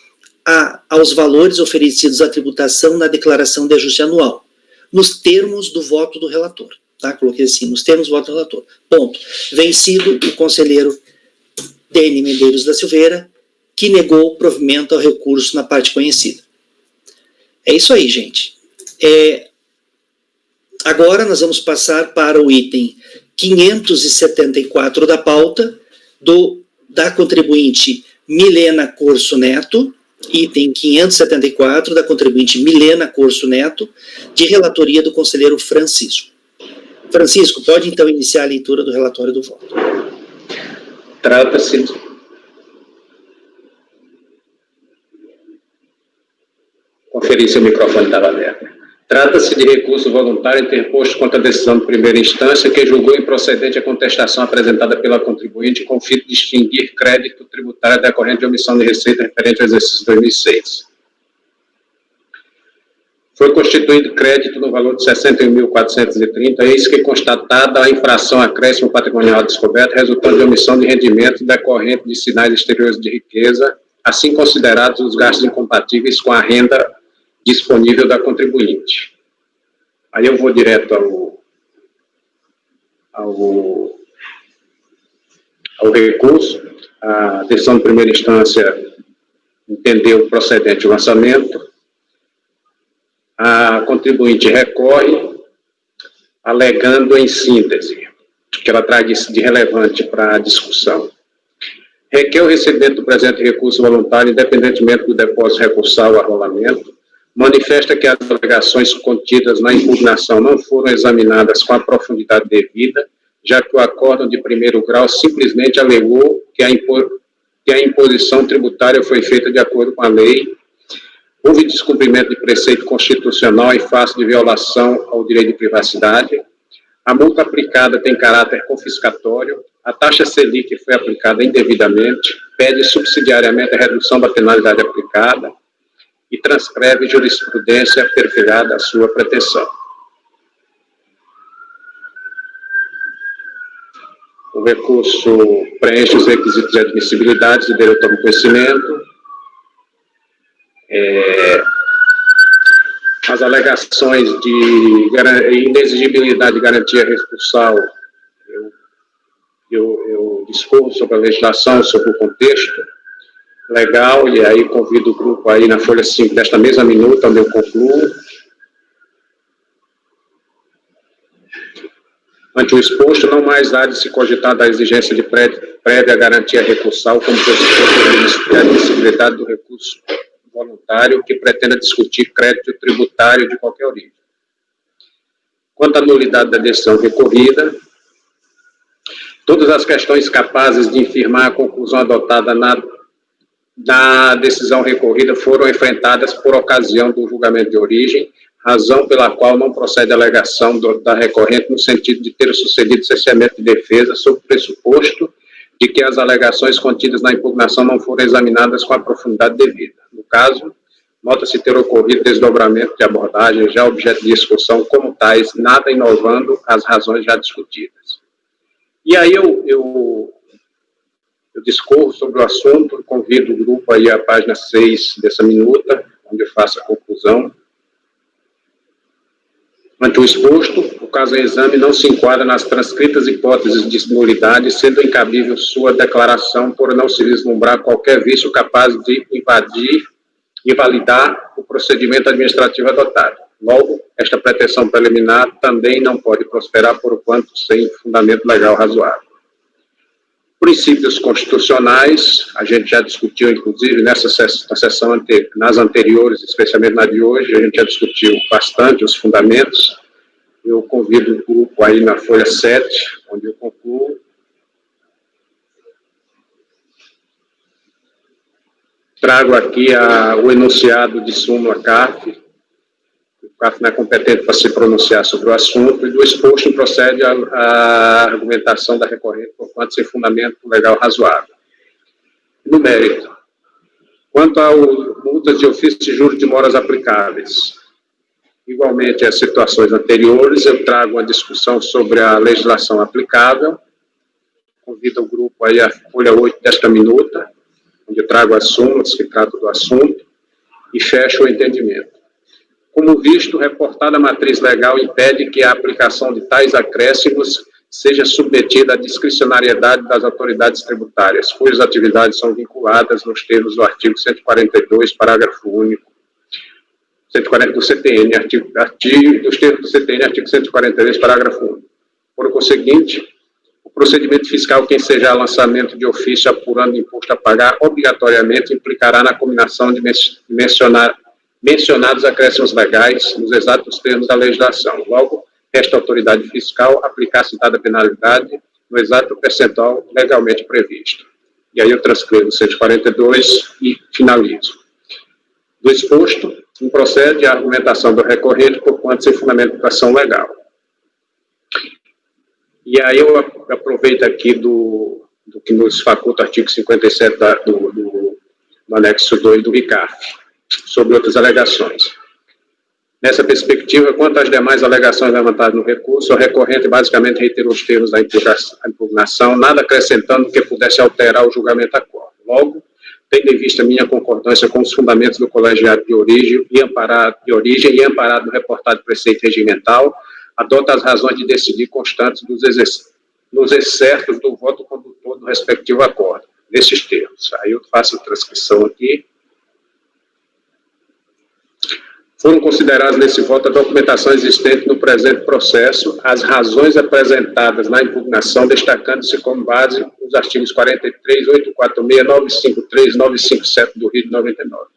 aos valores oferecidos à tributação na declaração de ajuste anual, nos termos do voto do relator. Tá? Coloquei assim, nos termos, voto do relator. Ponto. Vencido o conselheiro Dene Medeiros da Silveira, que negou provimento ao recurso na parte conhecida. É isso aí, gente. Agora nós vamos passar para o item 574 da pauta, da contribuinte Milena Corso Neto, item 574 da contribuinte Milena Corso Neto, de relatoria do conselheiro Francisco. Francisco, pode então iniciar a leitura do relatório do voto. Trata-se conferir se o microfone estava aberto. Trata-se de recurso voluntário interposto contra a decisão de primeira instância que julgou improcedente a contestação apresentada pela contribuinte com o fim de extinguir crédito tributário decorrente de omissão de receita referente ao exercício 2006. Foi constituído crédito no valor de R$ 61.430, eis que constatada a infração acréscimo patrimonial descoberto, resultante de omissão de rendimento decorrente de sinais exteriores de riqueza, assim considerados os gastos incompatíveis com a renda disponível da contribuinte. Aí eu vou direto ao recurso. A decisão de primeira instância entendeu procedente o lançamento. A contribuinte recorre, alegando em síntese, que ela traz de relevante para a discussão. Requer o recebimento do presente recurso voluntário, independentemente do depósito recursal ou arrolamento. Manifesta que as alegações contidas na impugnação não foram examinadas com a profundidade devida, já que o acórdão de primeiro grau simplesmente alegou que a imposição tributária foi feita de acordo com a lei. Houve descumprimento de preceito constitucional em face de violação ao direito de privacidade. A multa aplicada tem caráter confiscatório. A taxa Selic foi aplicada indevidamente. Pede subsidiariamente a redução da penalidade aplicada e transcreve jurisprudência perfilhada à sua pretensão. O recurso preenche os requisitos de admissibilidade de direito ao conhecimento. As alegações de inexigibilidade de garantia recursal, eu discorro sobre a legislação, sobre o contexto legal, e aí convido o grupo aí na folha 5 desta mesma minuta, onde eu concluo. Ante o exposto, não mais há de se cogitar da exigência de prévia garantia recursal como pressuposto de admissibilidade do recurso voluntário que pretenda discutir crédito tributário de qualquer origem. Quanto à nulidade da decisão recorrida, todas as questões capazes de infirmar a conclusão adotada na decisão recorrida foram enfrentadas por ocasião do julgamento de origem, razão pela qual não procede a alegação da recorrente no sentido de ter sucedido cerceamento de defesa sob o pressuposto de que as alegações contidas na impugnação não foram examinadas com a profundidade devida. No caso, nota-se ter ocorrido desdobramento de abordagem já objeto de discussão como tais, nada inovando as razões já discutidas. E aí eu discorro sobre o assunto, convido o grupo aí à página 6 dessa minuta, onde eu faço a conclusão. Ante o exposto, o caso em exame não se enquadra nas transcritas hipóteses de nulidade, sendo incabível sua declaração por não se vislumbrar qualquer vício capaz de invalidar o procedimento administrativo adotado. Logo, esta pretensão preliminar também não pode prosperar por quanto sem fundamento legal razoável. Princípios constitucionais, a gente já discutiu, inclusive, nas anteriores, especialmente na de hoje, a gente já discutiu bastante os fundamentos. Eu convido o grupo aí na folha 7, onde eu concluo. Trago aqui o enunciado de súmula CARF. O CARF não é competente para se pronunciar sobre o assunto, e do exposto procede a argumentação da recorrente por quanto sem fundamento legal razoável. No mérito, quanto a multas de ofício de juros de moras aplicáveis, igualmente às situações anteriores, eu trago uma discussão sobre a legislação aplicável. Convido o grupo aí à folha 8 desta minuta, onde eu trago as súmulas que tratam do assunto, e fecho o entendimento. Como visto, reportada a matriz legal impede que a aplicação de tais acréscimos seja submetida à discricionariedade das autoridades tributárias, cujas atividades são vinculadas nos termos do artigo 142, parágrafo único, 140 do CTN, dos termos do CTN, artigo 142, parágrafo único. Por conseguinte, o procedimento fiscal que ensejar lançamento de ofício apurando imposto a pagar obrigatoriamente implicará na combinação de mencionados acréscimos legais nos exatos termos da legislação. Logo, esta autoridade fiscal aplicar a citada penalidade no exato percentual legalmente previsto. E aí eu transcrevo 142 e finalizo. Do exposto, procede a argumentação do recorrente por quanto sem fundamentação legal. E aí eu aproveito aqui do que nos faculta o artigo 57 do anexo 2 do RICAF, sobre outras alegações. Nessa perspectiva, quanto às demais alegações levantadas no recurso, o recorrente basicamente reiterou os termos da impugnação, nada acrescentando que pudesse alterar o julgamento acordo. Logo, tendo em vista minha concordância com os fundamentos do colegiado de origem e amparado no reportado preceito regimental, adota as razões de decidir constantes nos excertos do voto condutor do respectivo acordo, nesses termos. Aí eu faço a transcrição aqui. Foram consideradas nesse voto a documentação existente no presente processo, as razões apresentadas na impugnação, destacando-se como base os artigos 43, 846, 953 e 957 do Rio de 99.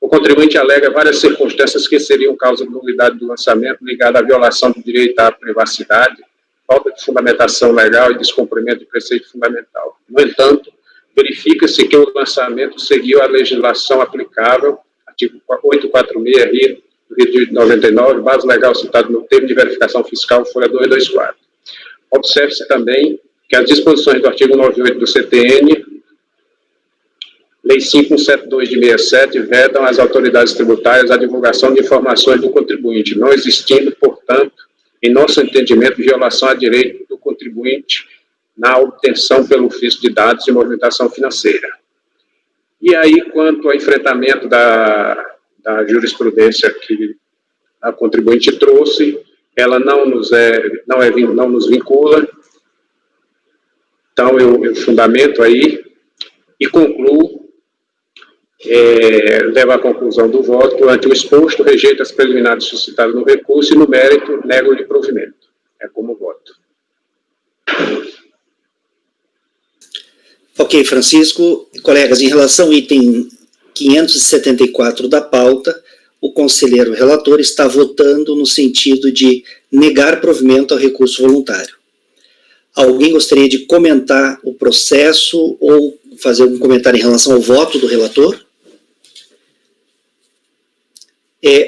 O contribuinte alega várias circunstâncias que seriam causa de nulidade do lançamento ligada à violação do direito à privacidade, falta de fundamentação legal e descumprimento de preceito fundamental. No entanto, verifica-se que o lançamento seguiu a legislação aplicável, artigo 846, do Rio de 99, base legal citada no termo de verificação fiscal, folha 224. Observe-se também que as disposições do artigo 98 do CTN, Lei 5172 de 67, vedam às autoridades tributárias a divulgação de informações do contribuinte, não existindo, portanto, em nosso entendimento, violação a direito do contribuinte na obtenção pelo ofício de dados de movimentação financeira. E aí, quanto ao enfrentamento da jurisprudência que a contribuinte trouxe, ela não nos vincula, então eu fundamento aí e concluo, levo à conclusão do voto, ante o exposto, rejeito as preliminares suscitadas no recurso e, no mérito, nego-lhe provimento. É como voto. Ok, Francisco. Colegas, em relação ao item 574 da pauta, o conselheiro relator está votando no sentido de negar provimento ao recurso voluntário. Alguém gostaria de comentar o processo ou fazer algum comentário em relação ao voto do relator?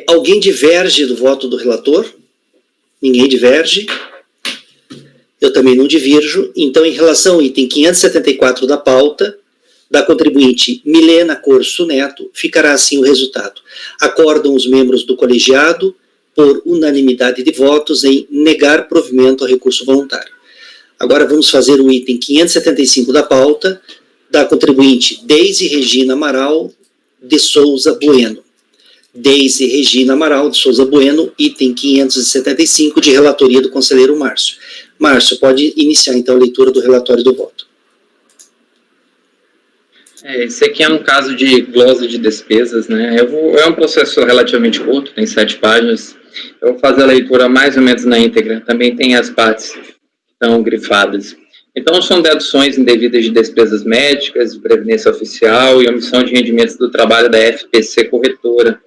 Alguém diverge do voto do relator? Ninguém diverge? Eu também não divirjo. Então, em relação ao item 574 da pauta, da contribuinte Milena Corso Neto, ficará assim o resultado. Acordam os membros do colegiado, por unanimidade de votos, em negar provimento ao recurso voluntário. Agora vamos fazer o item 575 da pauta, da contribuinte Deise Regina Amaral de Souza Bueno. Deise Regina Amaral de Souza Bueno, item 575, de relatoria do conselheiro Márcio. Márcio, pode iniciar então a leitura do relatório do voto. Esse aqui é um caso de glosa de despesas, né? É um processo relativamente curto, tem 7 páginas. Eu vou fazer a leitura mais ou menos na íntegra. Também tem as partes que estão grifadas. Então, são deduções indevidas de despesas médicas, de previdência oficial e omissão de rendimentos do trabalho da FPC Corretora.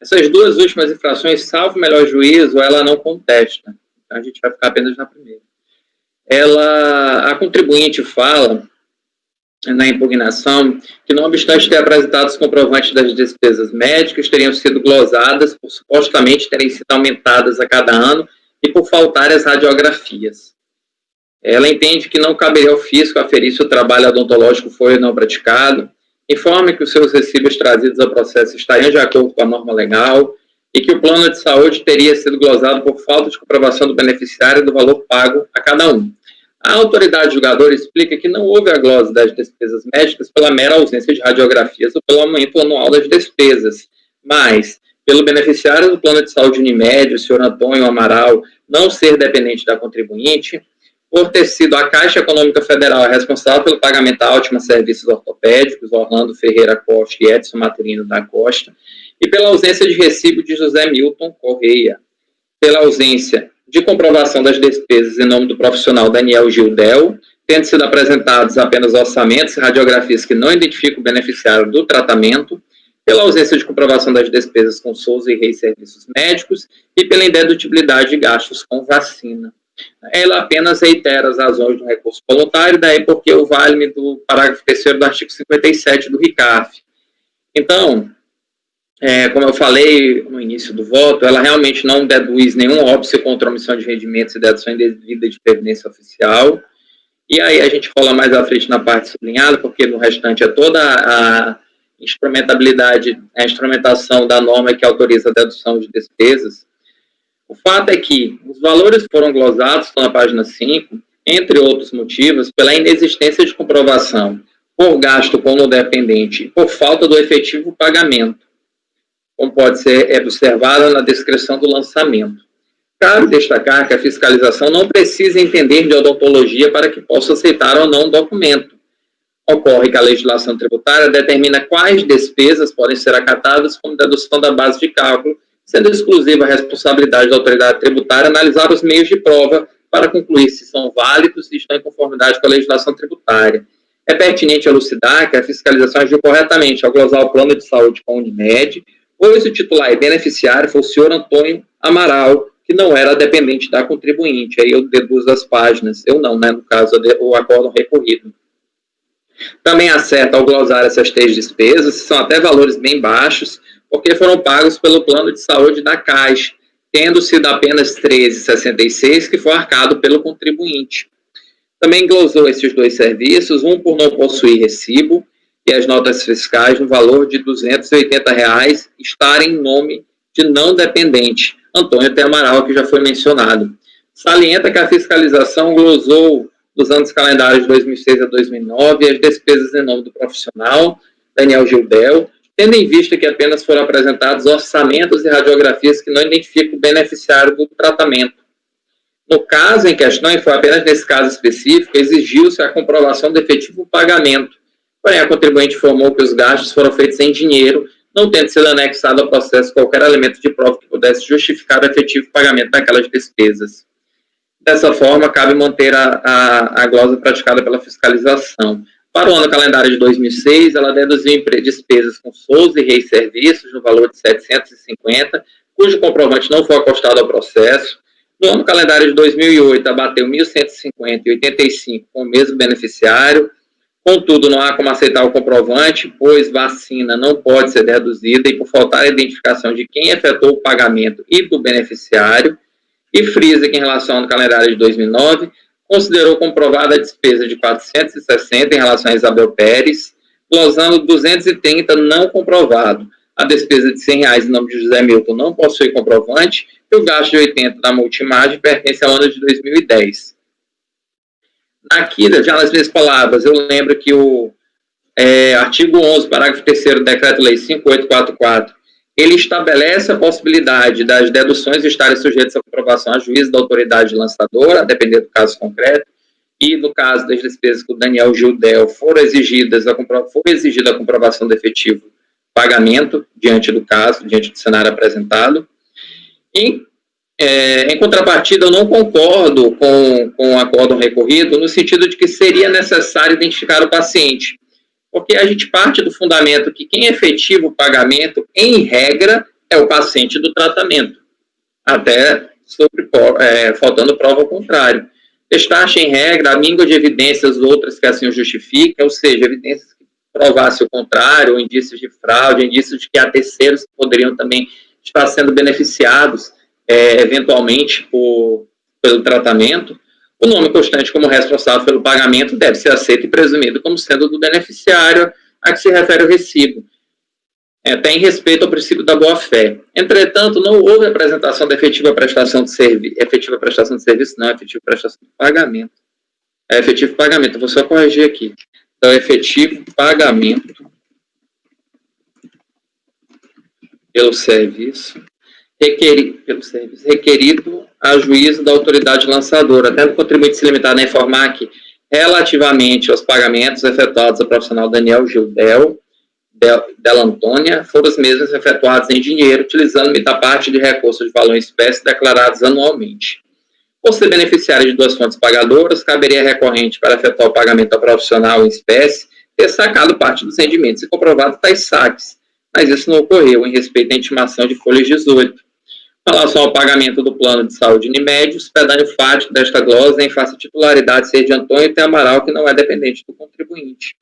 Essas duas últimas infrações, salvo melhor juízo, ela não contesta. Então, a gente vai ficar apenas na primeira. A contribuinte fala, na impugnação, que não obstante ter apresentado os comprovantes das despesas médicas, teriam sido glosadas por supostamente terem sido aumentadas a cada ano e por faltarem as radiografias. Ela entende que não caberia ao fisco aferir se o trabalho odontológico foi ou não praticado, informa que os seus recibos trazidos ao processo estariam de acordo com a norma legal e que o plano de saúde teria sido glosado por falta de comprovação do beneficiário e do valor pago a cada um. A autoridade julgadora explica que não houve a glosa das despesas médicas pela mera ausência de radiografias ou pelo aumento anual das despesas, mas pelo beneficiário do plano de saúde Unimed, o senhor Antônio Amaral, não ser dependente da contribuinte, por ter sido a Caixa Econômica Federal responsável pelo pagamento da Ótima Serviços Ortopédicos, Orlando Ferreira Costa e Edson Maturino da Costa, e pela ausência de recibo de José Milton Correia, pela ausência de comprovação das despesas em nome do profissional Daniel Gildel, tendo sido apresentados apenas orçamentos e radiografias que não identificam o beneficiário do tratamento, pela ausência de comprovação das despesas com Souza e Reis Serviços Médicos e pela indedutibilidade de gastos com vacina. Ela apenas reitera as razões do recurso voluntário, daí porque o vale do parágrafo 3º do artigo 57 do RICAF. Então, como eu falei no início do voto, ela realmente não deduz nenhum óbice contra omissão de rendimentos e dedução indevida de previdência oficial. E aí a gente rola mais à frente na parte sublinhada, porque no restante é toda a instrumentabilidade, a instrumentação da norma que autoriza a dedução de despesas. O fato é que os valores foram glosados, estão na página 5, entre outros motivos, pela inexistência de comprovação por gasto com o dependente e por falta do efetivo pagamento, como pode ser observado na descrição do lançamento. Cabe destacar que a fiscalização não precisa entender de odontologia para que possa aceitar ou não o documento. Ocorre que a legislação tributária determina quais despesas podem ser acatadas como dedução da base de cálculo, sendo exclusiva a responsabilidade da autoridade tributária analisar os meios de prova para concluir se são válidos e estão em conformidade com a legislação tributária. É pertinente elucidar que a fiscalização agiu corretamente ao glosar o plano de saúde com a Unimed, pois o titular e beneficiário foi o senhor Antônio Amaral, que não era dependente da contribuinte. Aí eu deduzo as páginas, eu não, né, no caso, o acórdão recorrido. Também acerta ao glosar essas 3 despesas, são até valores bem baixos, porque foram pagos pelo plano de saúde da Caixa, tendo sido apenas R$ 13,66 que foi arcado pelo contribuinte. Também glosou esses 2 serviços, um por não possuir recibo, e as notas fiscais no valor de R$ 280 estarem em nome de não dependente, Antônio T. Amaral, que já foi mencionado. Salienta que a fiscalização glosou dos anos calendários de 2006 a 2009 as despesas em nome do profissional, Daniel Gildel, tendo em vista que apenas foram apresentados orçamentos e radiografias que não identificam o beneficiário do tratamento. No caso em questão, e foi apenas nesse caso específico, exigiu-se a comprovação do efetivo pagamento. Porém, a contribuinte informou que os gastos foram feitos em dinheiro, não tendo sido anexado ao processo qualquer elemento de prova que pudesse justificar o efetivo pagamento daquelas despesas. Dessa forma, cabe manter a glosa praticada pela fiscalização. Para o ano calendário de 2006, ela deduziu despesas com Souza e Reis Serviços, no valor de 750, cujo comprovante não foi acostado ao processo. No ano calendário de 2008, abateu 1.150 e 85 com o mesmo beneficiário. Contudo, não há como aceitar o comprovante, pois vacina não pode ser deduzida e por faltar a identificação de quem efetuou o pagamento e do beneficiário. E frisa que, em relação ao calendário de 2009, considerou comprovada a despesa de 460 em relação a Isabel Pérez, glosando 230 não comprovado. A despesa de R$100 em nome de José Milton não possui comprovante e o gasto de 80 da multimagem pertence ao ano de 2010. Aqui, já nas minhas palavras, eu lembro que o artigo 11, parágrafo 3º do Decreto-Lei 5844, ele estabelece a possibilidade das deduções estarem sujeitas à comprovação a juízo da autoridade lançadora, a depender do caso concreto, e no caso das despesas que o Daniel Gildel for exigida a comprovação do efetivo pagamento diante do caso, diante do cenário apresentado. E, em contrapartida, eu não concordo com o acórdão recorrido no sentido de que seria necessário identificar o paciente, porque a gente parte do fundamento que quem efetiva o pagamento, em regra, é o paciente do tratamento, até faltando prova ao contrário. Destaque em regra, a míngua de evidências outras que assim o justifiquem, ou seja, evidências que provassem o contrário, ou indícios de fraude, indícios de que há terceiros que poderiam também estar sendo beneficiados, eventualmente, pelo tratamento. O nome constante como responsável pelo pagamento deve ser aceito e presumido como sendo do beneficiário a que se refere o recibo, até em respeito ao princípio da boa-fé. Entretanto, não houve apresentação da efetiva prestação de serviço, efetiva prestação de pagamento. É efetivo pagamento, eu vou só corrigir aqui. Então, efetivo pagamento pelo serviço requerido a juízo da autoridade lançadora, tendo o contribuinte se limitado a informar que, relativamente aos pagamentos efetuados ao profissional Daniel Gildel Della Antônia, foram os mesmos efetuados em dinheiro, utilizando da parte de recurso de valor em espécie declarados anualmente. Por ser beneficiário de duas fontes pagadoras, caberia recorrente para efetuar o pagamento ao profissional em espécie ter sacado parte dos rendimentos e comprovado tais saques, mas isso não ocorreu em respeito à intimação de folha 18. Com relação ao pagamento do plano de saúde Unimed, o sucedâneo fático desta glosa em face à titularidade ser de Antônio T. Amaral, que não é dependente do contribuinte.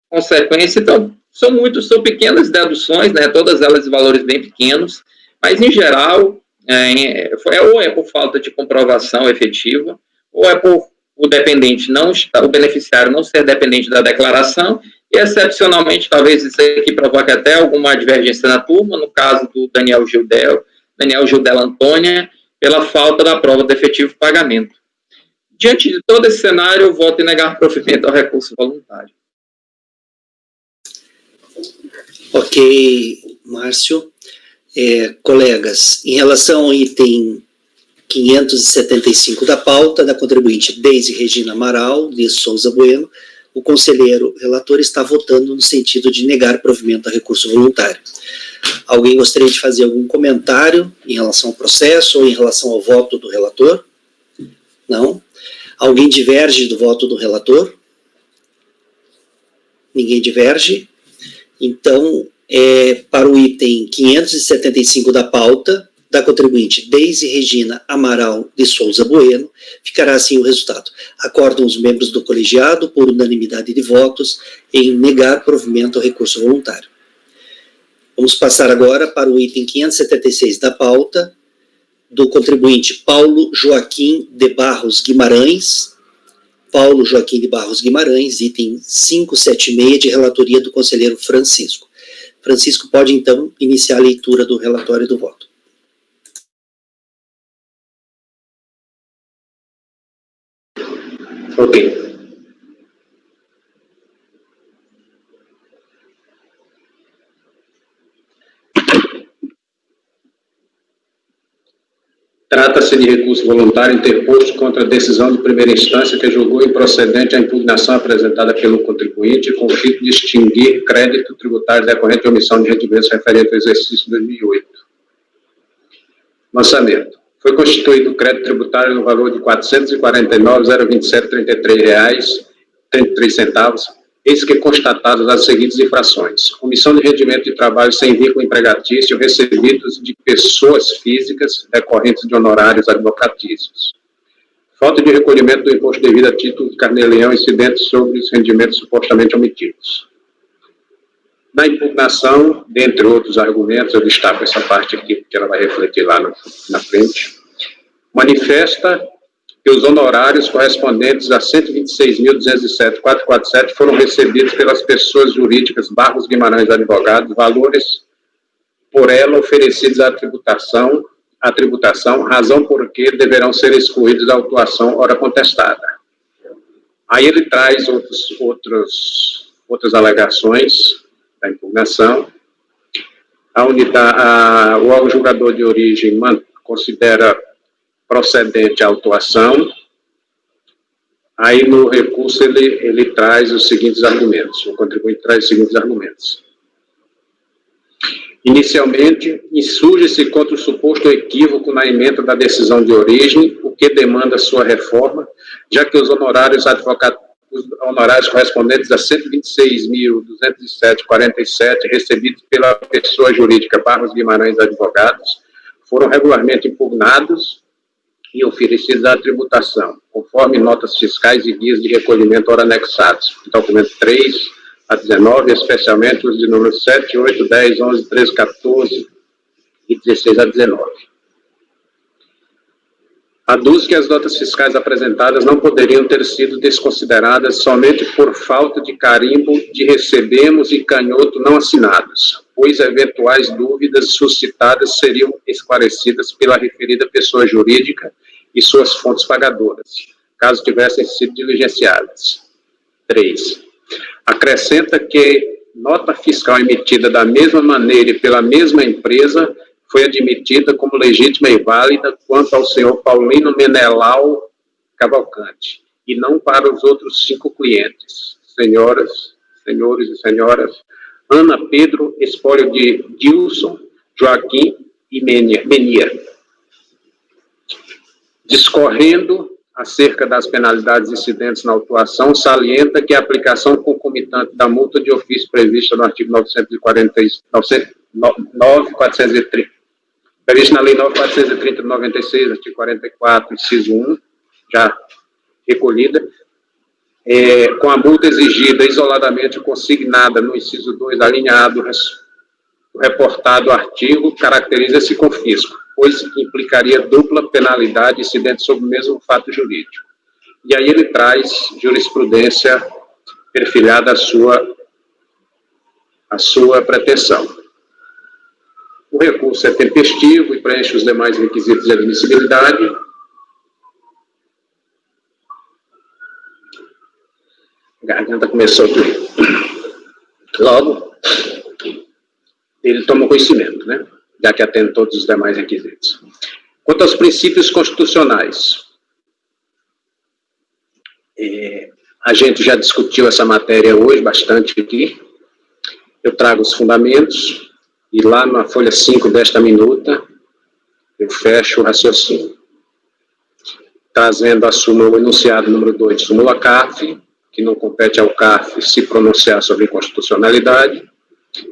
Consequência, então, são pequenas deduções, né, todas elas de valores bem pequenos, mas, em geral, ou é por falta de comprovação efetiva, ou é por o beneficiário não ser dependente da declaração, e, excepcionalmente, talvez isso aqui provoque até alguma divergência na turma, no caso do Daniel Gil Della Antônia, pela falta da prova do efetivo pagamento. Diante de todo esse cenário, eu voto em negar provimento ao recurso voluntário. Ok, Márcio. Colegas, em relação ao item 575 da pauta, da contribuinte Deise Regina Amaral de Souza Bueno, o conselheiro relator está votando no sentido de negar provimento a recurso voluntário. Alguém gostaria de fazer algum comentário em relação ao processo ou em relação ao voto do relator? Não? Alguém diverge do voto do relator? Ninguém diverge? Então, para o item 575 da pauta, da contribuinte Deise Regina Amaral de Souza Bueno, ficará assim o resultado. Acordam os membros do colegiado, por unanimidade de votos, em negar provimento ao recurso voluntário. Vamos passar agora para o item 576 da pauta, do contribuinte Paulo Joaquim de Barros Guimarães. Paulo Joaquim de Barros Guimarães, item 576, de relatoria do conselheiro Francisco. Francisco pode, então, iniciar a leitura do relatório do voto. Ok. Trata-se de recurso voluntário interposto contra a decisão de primeira instância que julgou improcedente a impugnação apresentada pelo contribuinte com o fim de extinguir crédito tributário decorrente de omissão de rendimentos referente ao exercício 2008. Lançamento. Foi constituído crédito tributário no valor de R$ 449.027,33, eis que constatadas as seguintes infrações: omissão de rendimento de trabalho sem vínculo empregatício recebidos de pessoas físicas decorrentes de honorários advocatícios, falta de recolhimento do imposto devido a título de carnê-leão incidente sobre os rendimentos supostamente omitidos. Na impugnação, dentre outros argumentos, eu destaco essa parte aqui, porque ela vai refletir lá na frente, manifesta que os honorários correspondentes a 126.207.447 foram recebidos pelas pessoas jurídicas Barros Guimarães Advogados, valores por ela oferecidos à tributação, razão por que deverão ser excluídos da autuação ora contestada. Aí ele traz outras alegações da impugnação. O órgão julgador de origem considera procedente a autuação. Aí no recurso ele traz os seguintes argumentos, o contribuinte traz os seguintes argumentos. Inicialmente, insurge-se contra o suposto equívoco na ementa da decisão de origem, o que demanda sua reforma, já que os honorários correspondentes a 126.207,47 recebidos pela pessoa jurídica Barros Guimarães Advogados foram regularmente impugnados e oferecidos à tributação, conforme notas fiscais e guias de recolhimento ora anexados, documento 3 a 19, especialmente os de número 7, 8, 10, 11, 13, 14 e 16 a 19. Aduz que as notas fiscais apresentadas não poderiam ter sido desconsideradas somente por falta de carimbo de recebemos e canhoto não assinados, pois eventuais dúvidas suscitadas seriam esclarecidas pela referida pessoa jurídica e suas fontes pagadoras, caso tivessem sido diligenciadas. 3. Acrescenta que nota fiscal emitida da mesma maneira e pela mesma empresa foi admitida como legítima e válida quanto ao senhor Paulino Menelau Cavalcante, e não para os outros 5 clientes, senhores e senhoras, Ana Pedro Espólio de Dilson, Joaquim e Menia. Discorrendo acerca das penalidades incidentes na autuação, salienta que a aplicação concomitante da multa de ofício prevista no artigo 9.430, prevista na Lei 9.430 de 96, artigo 44, inciso 1, já recolhida, com a multa exigida isoladamente consignada no inciso 2, alinhado, o reportado artigo caracteriza esse confisco, pois implicaria dupla penalidade incidente sobre o mesmo fato jurídico. E aí ele traz jurisprudência perfilhada à sua pretensão. O recurso é tempestivo e preenche os demais requisitos de admissibilidade. A garganta começou a doer. Logo, ele toma conhecimento, né? Já que atende todos os demais requisitos. Quanto aos princípios constitucionais, a gente já discutiu essa matéria hoje bastante aqui. Eu trago os fundamentos e lá na folha 5 desta minuta eu fecho o raciocínio. Trazendo a súmula, o enunciado número 2 de súmula CARF, que não compete ao CARF se pronunciar sobre inconstitucionalidade,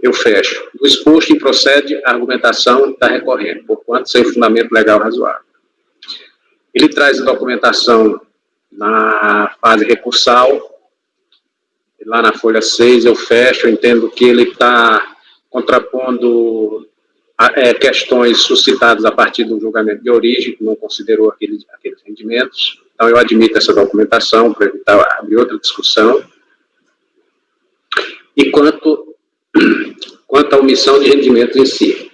eu fecho. Do exposto e procede a argumentação da recorrente, porquanto sem fundamento legal razoável. Ele traz a documentação na fase recursal, lá na folha 6 eu fecho, eu entendo que ele está contrapondo questões suscitadas a partir do julgamento de origem, que não considerou aqueles rendimentos. Então, eu admito essa documentação para evitar abrir outra discussão. E quanto à omissão de rendimentos em si.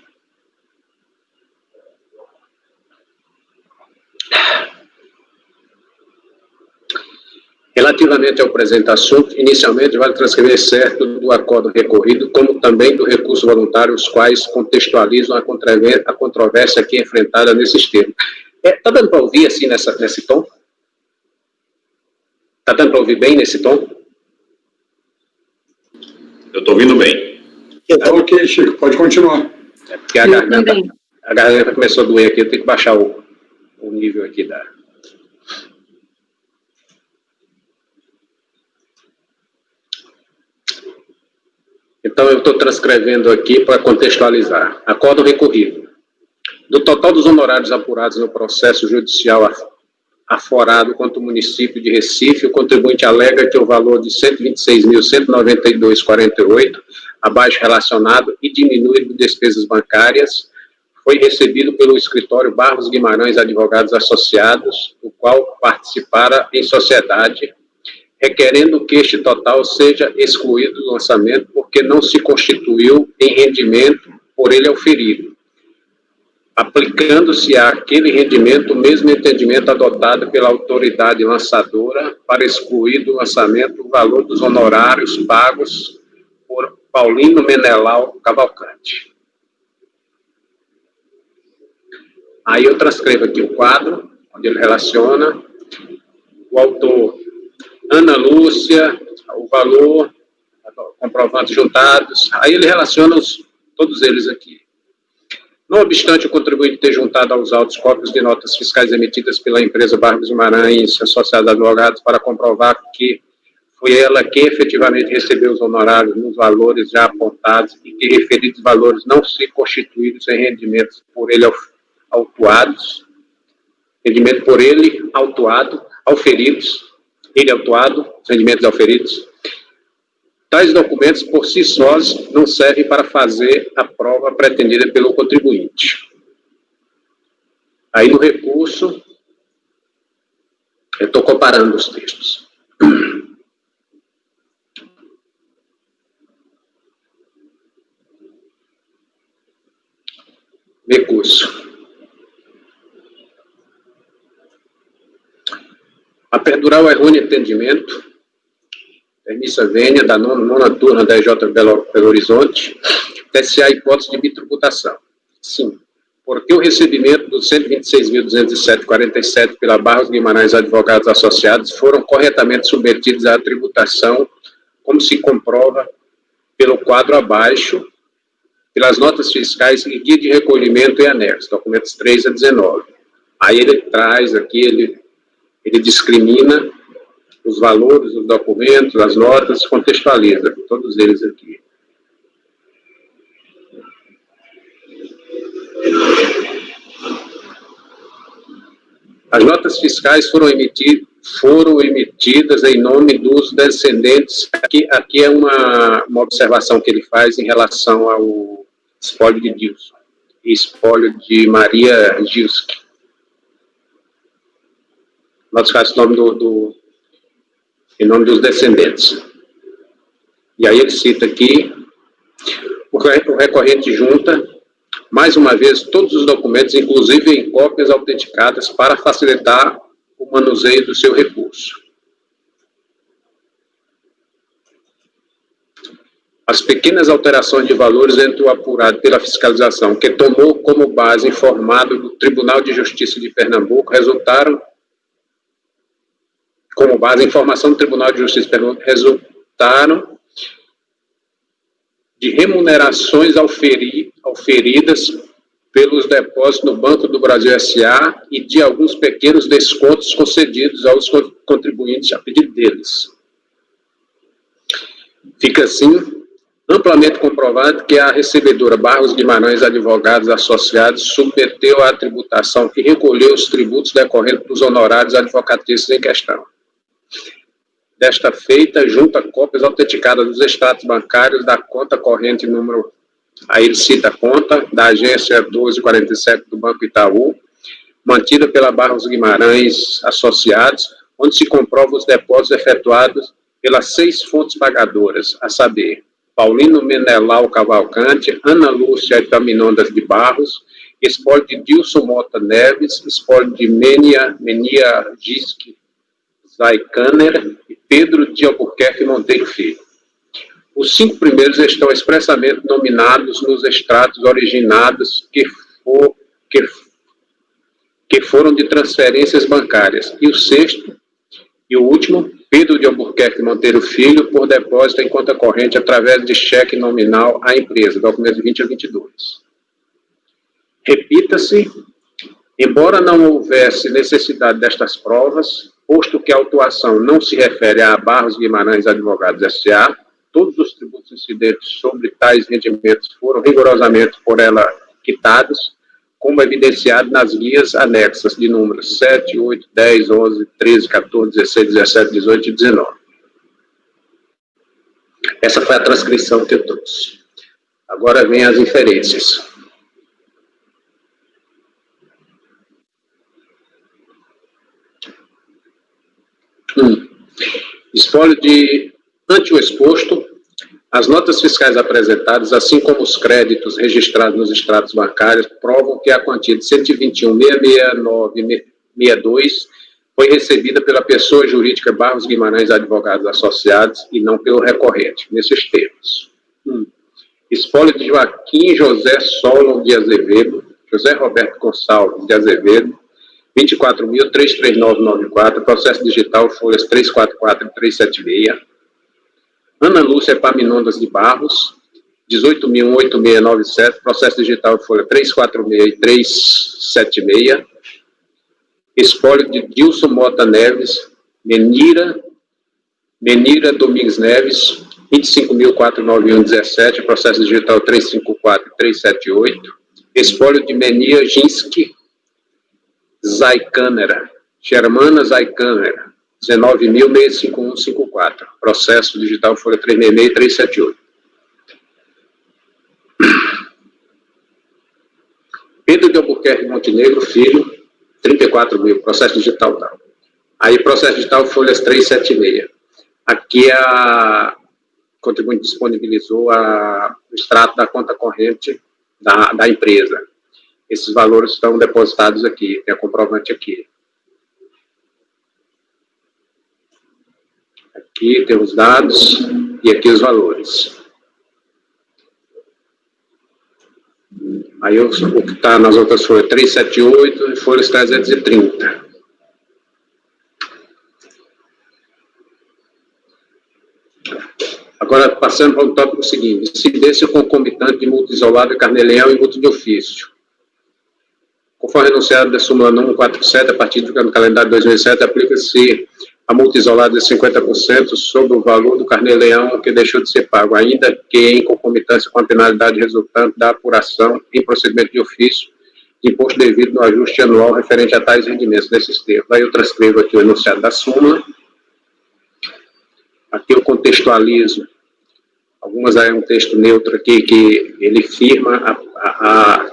Relativamente ao presente assunto, inicialmente vale transcrever certo do acordo recorrido, como também do recurso voluntário, os quais contextualizam a controvérsia aqui enfrentada nesses termos. Está dando para ouvir assim nesse tom? Está dando para ouvir bem nesse tom? Eu estou ouvindo bem. Ok, Chico, pode continuar. Porque a garganta começou a doer aqui, eu tenho que baixar o nível aqui da... Então, eu estou transcrevendo aqui para contextualizar. Acordo recorrido. Do total dos honorários apurados no processo judicial aforado contra o município de Recife, o contribuinte alega que o valor de R$ 126.192,48, abaixo relacionado e diminuído de despesas bancárias, foi recebido pelo escritório Barros Guimarães Advogados Associados, do qual participara em sociedade, requerendo que este total seja excluído do lançamento porque não se constituiu em rendimento por ele auferido, aplicando-se àquele rendimento o mesmo entendimento adotado pela autoridade lançadora para excluir do lançamento o valor dos honorários pagos por Paulino Menelau Cavalcante. Aí eu transcrevo aqui o quadro, onde ele relaciona o autor Ana Lúcia, o valor, comprovantes juntados, aí ele relaciona todos eles aqui. Não obstante o contribuinte ter juntado aos autos cópias de notas fiscais emitidas pela empresa Barros Guimarães Associados Advogados para comprovar que foi ela que efetivamente recebeu os honorários nos valores já apontados e que referidos valores não se constituíram em rendimentos por ele autuados, rendimento por ele autuado, auferidos, ele autuado, rendimentos auferidos. Tais documentos, por si sós, não servem para fazer a prova pretendida pelo contribuinte. Aí, no recurso, eu estou comparando os textos. Recurso. A perdurar o errôneo entendimento, Permissa Vênia, da nona turma da EJ Belo Horizonte, tece a hipótese de bitributação. Sim, porque o recebimento dos 126.207,47 pela Barros Guimarães Advogados Associados foram corretamente submetidos à tributação, como se comprova pelo quadro abaixo, pelas notas fiscais e guia de recolhimento e anexo, documentos 3 a 19. Aí ele traz aqui, ele discrimina os valores dos documentos, as notas, contextualiza todos eles aqui. As notas fiscais foram emitidas em nome dos descendentes. Aqui é uma observação que ele faz em relação ao espólio de Dilson e espólio de Maria Gilski. Nós fazemos em nome dos descendentes. E aí ele cita aqui, o recorrente junta, mais uma vez, todos os documentos, inclusive em cópias autenticadas, para facilitar o manuseio do seu recurso. As pequenas alterações de valores entre o apurado pela fiscalização, que tomou como base informado do Tribunal de Justiça de Pernambuco, resultaram como base a informação do Tribunal de Justiça de Pernambuco, resultaram de remunerações auferidas pelos depósitos no Banco do Brasil S.A. e de alguns pequenos descontos concedidos aos contribuintes a pedido deles. Fica assim amplamente comprovado que a recebedora Barros Guimarães Advogados Associados submeteu à tributação e recolheu os tributos decorrentes dos honorários advocatícios em questão. Desta feita, junta cópias autenticadas dos extratos bancários da conta corrente número, aí ele cita a conta, da agência 1247 do Banco Itaú, mantida pela Barros Guimarães Associados, onde se comprovam os depósitos efetuados pelas 6 fontes pagadoras, a saber, Paulino Menelau Cavalcante, Ana Lúcia Itaminondas de Barros, espólio de Dilson Mota Neves, espólio de Menia Gisque Zaicaner e Pedro de Albuquerque Monteiro Filho. Os 5 primeiros estão expressamente nominados nos extratos originados que foram de transferências bancárias. E o 6º e o último, Pedro de Albuquerque Monteiro Filho, por depósito em conta corrente através de cheque nominal à empresa, documentos 20 a 22. Repita-se, embora não houvesse necessidade destas provas, posto que a autuação não se refere a Barros Guimarães Advogados S.A., todos os tributos incidentes sobre tais rendimentos foram rigorosamente por ela quitados, como evidenciado nas guias anexas de números 7, 8, 10, 11, 13, 14, 16, 17, 18 e 19. Essa foi a transcrição que eu trouxe. Agora vem as inferências. Espólio ante o exposto, as notas fiscais apresentadas, assim como os créditos registrados nos extratos bancários, provam que a quantia de 121.669,62 foi recebida pela pessoa jurídica Barros Guimarães Advogados Associados e não pelo recorrente, nesses termos. Espólio de Joaquim José Solon de Azevedo, José Roberto Gonçalves de Azevedo, 24.339,94, processo digital, folhas 344 e 376. Ana Lúcia Epaminondas de Barros, 18.186,97, processo digital, folha 346 e 376. Espólio de Dilson Mota Neves, Menira Domingues Neves, 25.491,17, processo digital 354 e 378. Espólio de Menia Ginski Zaicanera, Germana Zaicanera, 19.651,54, processo digital folha 366 e 378. Pedro de Albuquerque Montenegro, filho, 34.000, processo digital tal. Aí, processo digital, folhas 376. Aqui a contribuinte disponibilizou o extrato da conta corrente da empresa. Esses valores estão depositados aqui, tem a comprovante aqui. Aqui tem os dados e aqui os valores. Aí o que está nas outras folhas 378 e folhas 330. Agora, passando para o tópico seguinte: incidência concomitante de multa isolada, carnê-leão e multa de ofício. Conforme enunciado da súmula 147, a partir do calendário de 2007, aplica-se a multa isolada de 50% sobre o valor do carnê-leão que deixou de ser pago, ainda que em concomitância com a penalidade resultante da apuração em procedimento de ofício de imposto devido no ajuste anual referente a tais rendimentos desses termos. Aí eu transcrevo aqui o enunciado da súmula. Aqui eu contextualizo. Algumas aí é um texto neutro aqui que ele firma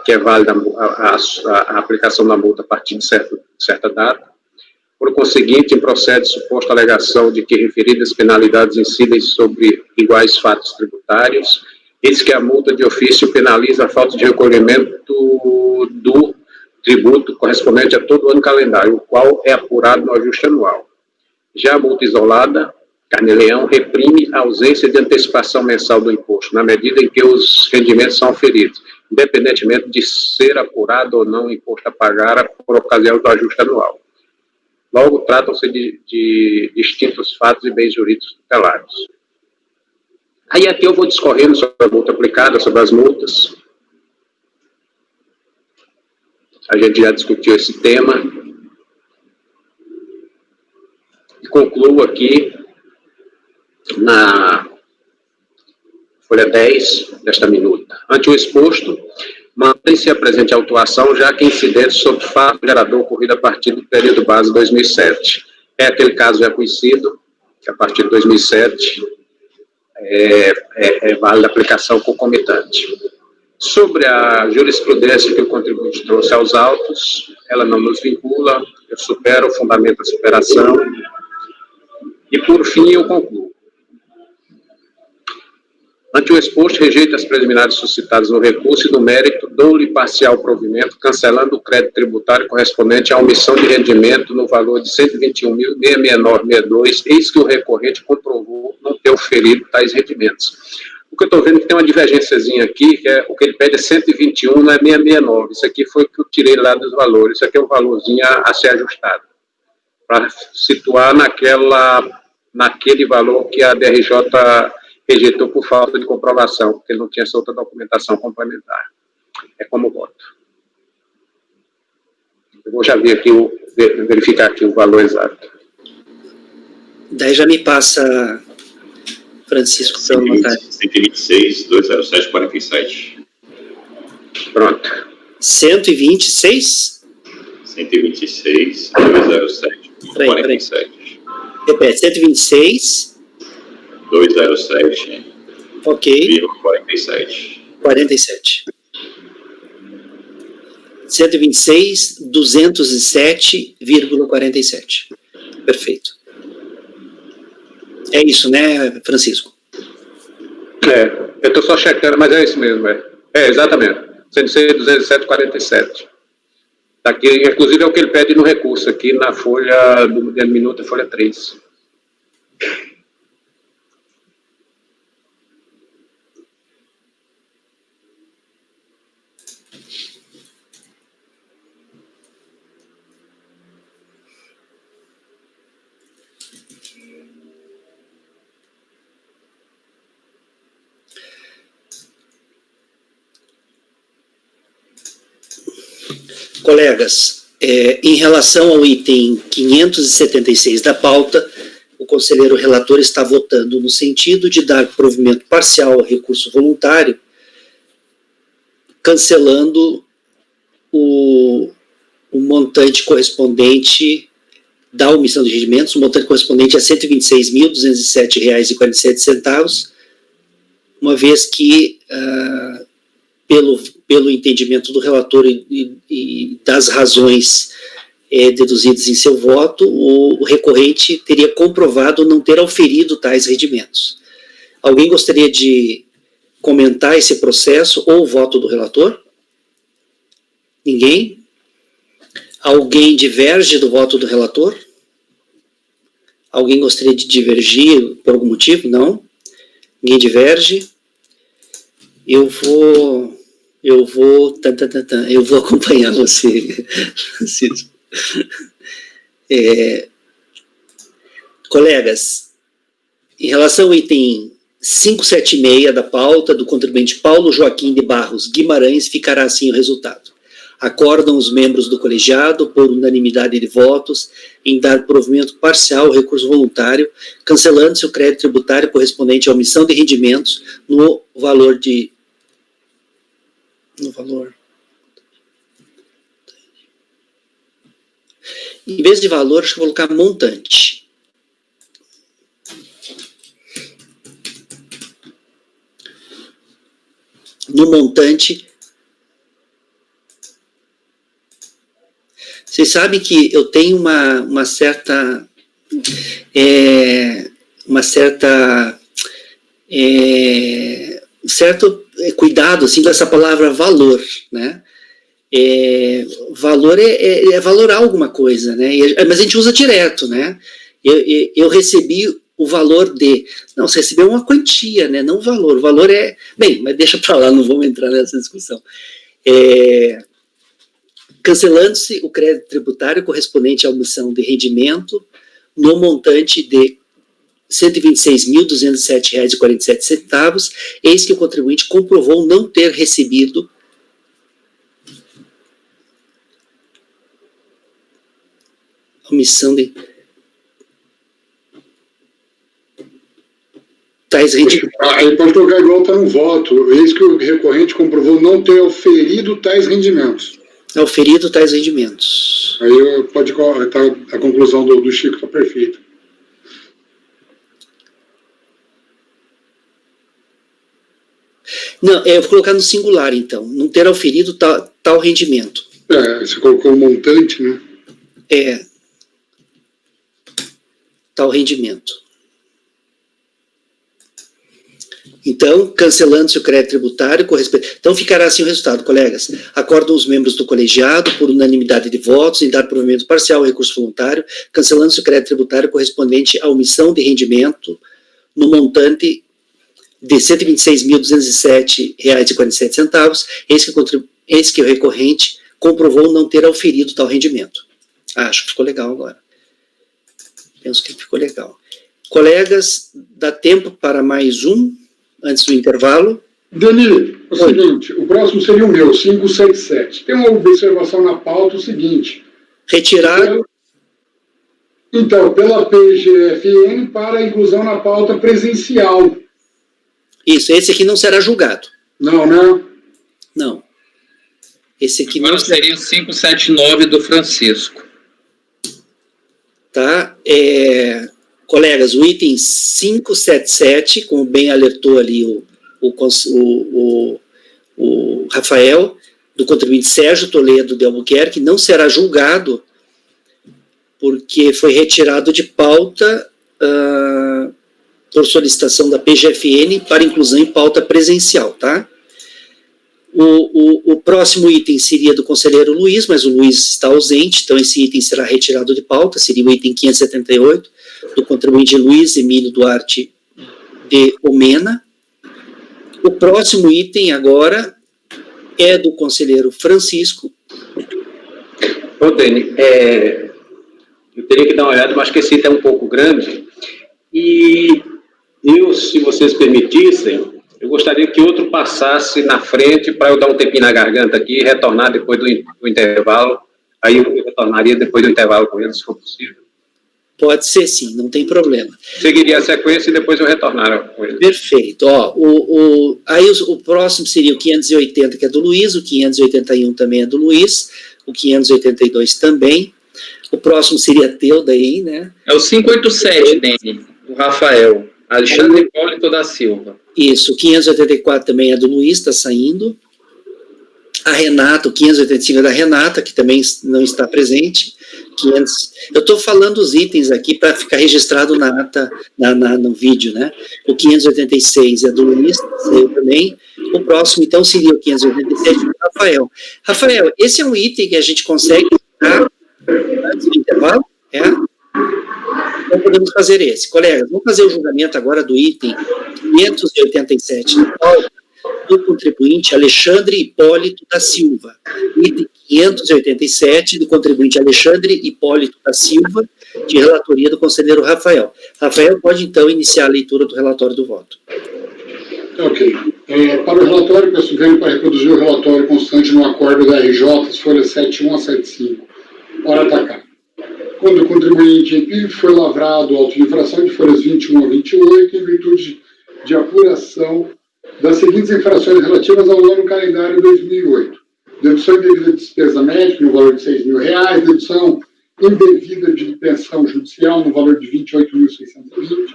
que é válida a aplicação da multa a partir de certa data. Por conseguinte, procede suposta alegação de que referidas penalidades incidem sobre iguais fatos tributários, eis que a multa de ofício penaliza a falta de recolhimento do tributo correspondente a todo ano calendário, o qual é apurado no ajuste anual. Já a multa isolada, carnê-leão, reprime a ausência de antecipação mensal do imposto, na medida em que os rendimentos são oferidos, independentemente de ser apurado ou não o imposto a pagar por ocasião do ajuste anual. Logo, tratam-se de distintos fatos e bens jurídicos tutelados. Aí aqui eu vou discorrendo sobre a multa aplicada, sobre as multas. A gente já discutiu esse tema. E concluo aqui na folha 10 desta minuta. Ante o exposto, mantém-se a presente autuação, já que incidente sobre fato gerador ocorrido a partir do período base 2007. É aquele caso já conhecido, que a partir de 2007 é válida a aplicação concomitante. Sobre a jurisprudência que o contribuinte trouxe aos autos, ela não nos vincula, eu supero o fundamento da superação. E, por fim, eu concluo. Ante o exposto, rejeito as preliminares suscitadas no recurso e, no mérito, dou-lhe parcial provimento, cancelando o crédito tributário correspondente à omissão de rendimento no valor de R$ 121.669,62, eis que o recorrente comprovou não ter oferido tais rendimentos. O que eu estou vendo é que tem uma divergênciazinha aqui, que é o que ele pede é 121, não é 669. Isso aqui foi o que eu tirei lá dos valores. Isso aqui é o valorzinho a ser ajustado, para situar naquele valor que a DRJ rejeitou por falta de comprovação, porque ele não tinha essa outra documentação complementar. É como voto. Eu vou já verificar aqui o valor exato. Daí já me passa, Francisco, para eu anotar. 126, 207, 47. Pronto. 126? 126, 207, 47. Repete, 126... 207, ok. 47. 47. 126, 207,47. Perfeito. É isso, né, Francisco? Eu estou só checando, mas é isso mesmo, exatamente. 106, 207,47. Tá aqui, inclusive é o que ele pede no recurso, aqui na folha do minuto, folha 3. Colegas, em relação ao item 576 da pauta, o conselheiro relator está votando no sentido de dar provimento parcial ao recurso voluntário, cancelando o montante correspondente da omissão de rendimentos, o montante correspondente a R$ 126.207,47, uma vez que, pelo entendimento do relator e das razões deduzidas em seu voto, o recorrente teria comprovado não ter auferido tais rendimentos. Alguém gostaria de comentar esse processo ou o voto do relator? Ninguém? Alguém diverge do voto do relator? Alguém gostaria de divergir por algum motivo? Não? Ninguém diverge? Eu vou acompanhar você, Francisco. Colegas, em relação ao item 576 da pauta do contribuinte Paulo Joaquim de Barros Guimarães, ficará assim o resultado. Acordam os membros do colegiado, por unanimidade de votos, em dar provimento parcial ao recurso voluntário, cancelando-se o crédito tributário correspondente à omissão de rendimentos no valor. Em vez de valor, deixa eu colocar montante. No montante, vocês sabem que eu tenho uma certa certo cuidado assim dessa palavra valor, né? Valor é valorar alguma coisa, né? Mas a gente usa direto, né? Eu recebi o valor de... Não, você recebeu uma quantia, né? Não o valor. O valor é... Bem, mas deixa para lá, não vamos entrar nessa discussão. Cancelando-se o crédito tributário correspondente à omissão de rendimento no montante de R$ 126.207,47, eis que o contribuinte comprovou não ter recebido omissão de tais rendimentos. Aí pode colocar igual está no voto. Eis que o recorrente comprovou não ter oferido tais rendimentos. Oferido tais rendimentos. Aí pode tá, a conclusão do Chico está perfeita. Não, eu vou colocar no singular, então. Não ter oferido tal rendimento. Você colocou o montante, né? Tal rendimento. Então, cancelando-se o crédito tributário correspondente. Então, ficará assim o resultado, colegas. Acordam os membros do colegiado, por unanimidade de votos, em dar provimento parcial ao recurso voluntário, cancelando-se o crédito tributário correspondente à omissão de rendimento no montante de R$ 126.207,47, eis que o recorrente comprovou não ter auferido tal rendimento. Acho que ficou legal agora. Penso que ficou legal. Colegas, dá tempo para mais um, antes do intervalo? Deni, o seguinte, o próximo seria o meu, 577. Tem uma observação na pauta, o seguinte. Retirado. Então, pela PGFN para a inclusão na pauta presencial. Isso, esse aqui não será julgado. Não, né? Não. Esse aqui Agora não seria o 579 do Francisco. Tá? Colegas, o item 577, como bem alertou ali o Rafael, do contribuinte Sérgio Toledo de Albuquerque, não será julgado porque foi retirado de pauta por solicitação da PGFN para inclusão em pauta presencial, tá? O próximo item seria do conselheiro Luiz, mas o Luiz está ausente, então esse item será retirado de pauta, seria o item 578, do contribuinte Luiz Emílio Duarte de Omena. O próximo item agora é do conselheiro Francisco. Ô, Dani, eu teria que dar uma olhada, mas acho que esse item é um pouco grande, e eu, se vocês permitissem, eu gostaria que outro passasse na frente para eu dar um tempinho na garganta aqui e retornar depois do intervalo. Aí eu retornaria depois do intervalo com ele, se for possível. Pode ser sim, não tem problema. Seguiria a sequência e depois eu retornar com ele. Perfeito. Aí o próximo seria o 580, que é do Luiz, o 581 também é do Luiz, o 582 também. O próximo seria teu daí, né? É o 587, Deni, do Rafael. Alexandre Hipólito da Silva. Isso, o 584 também é do Luiz, está saindo. A Renata, o 585 é da Renata, que também não está presente. Eu estou falando os itens aqui para ficar registrado na ata, no vídeo, né? O 586 é do Luiz, saiu também. O próximo, então, seria o 587 do Rafael. Rafael, esse é um item que a gente consegue antes do intervalo? Então, podemos fazer esse. Colegas, vamos fazer o julgamento agora do item 587 do contribuinte Alexandre Hipólito da Silva. Item 587 do contribuinte Alexandre Hipólito da Silva, de relatoria do conselheiro Rafael. Rafael, pode então iniciar a leitura do relatório do voto. Ok. Para o relatório, peço venho para reproduzir o relatório constante no acordo da RJ, folhas 71 a 75, para atacar. Quando o contribuinte foi lavrado auto de infração de folhas 21 a 28, em virtude de apuração das seguintes infrações relativas ao ano calendário 2008. Dedução indevida de despesa médica no valor de R$6.000, dedução indevida de pensão judicial no valor de R$28.620,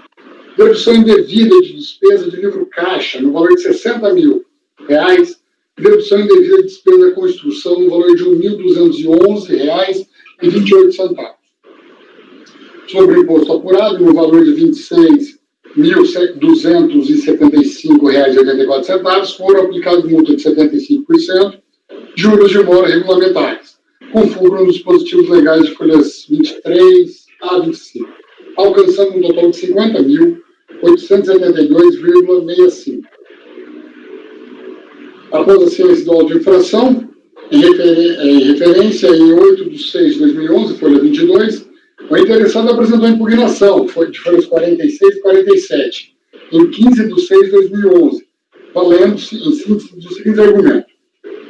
dedução indevida de despesa de livro caixa no valor de R$60.000, dedução indevida de despesa com instrução no valor de R$1.211,28. Sobre o imposto apurado no valor de R$26.275,84, foram aplicados multa de 75%, juros de mora regulamentares, com fulcro nos dispositivos legais de folhas 23 a 25, alcançando um total de R$50.872,65. Após a ciência do auto de infração, em referência em 8/6/2011, folha 22, o interessado apresentou impugnação, foi de folhas 46 e 47, em 15/6/2011, valendo-se em síntese dos seguintes argumentos.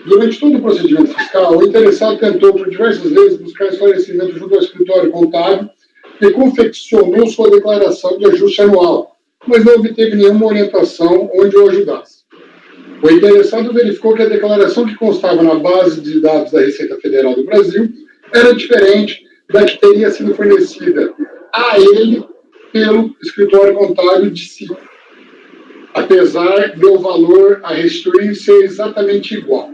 Durante todo o procedimento fiscal, o interessado tentou, por diversas vezes, buscar esclarecimento junto ao escritório contábil e confeccionou sua declaração de ajuste anual, mas não obteve nenhuma orientação onde o ajudasse. O interessado verificou que a declaração que constava na base de dados da Receita Federal do Brasil era diferente da que teria sido fornecida a ele pelo escritório contábil de si, apesar do valor a restituir ser exatamente igual.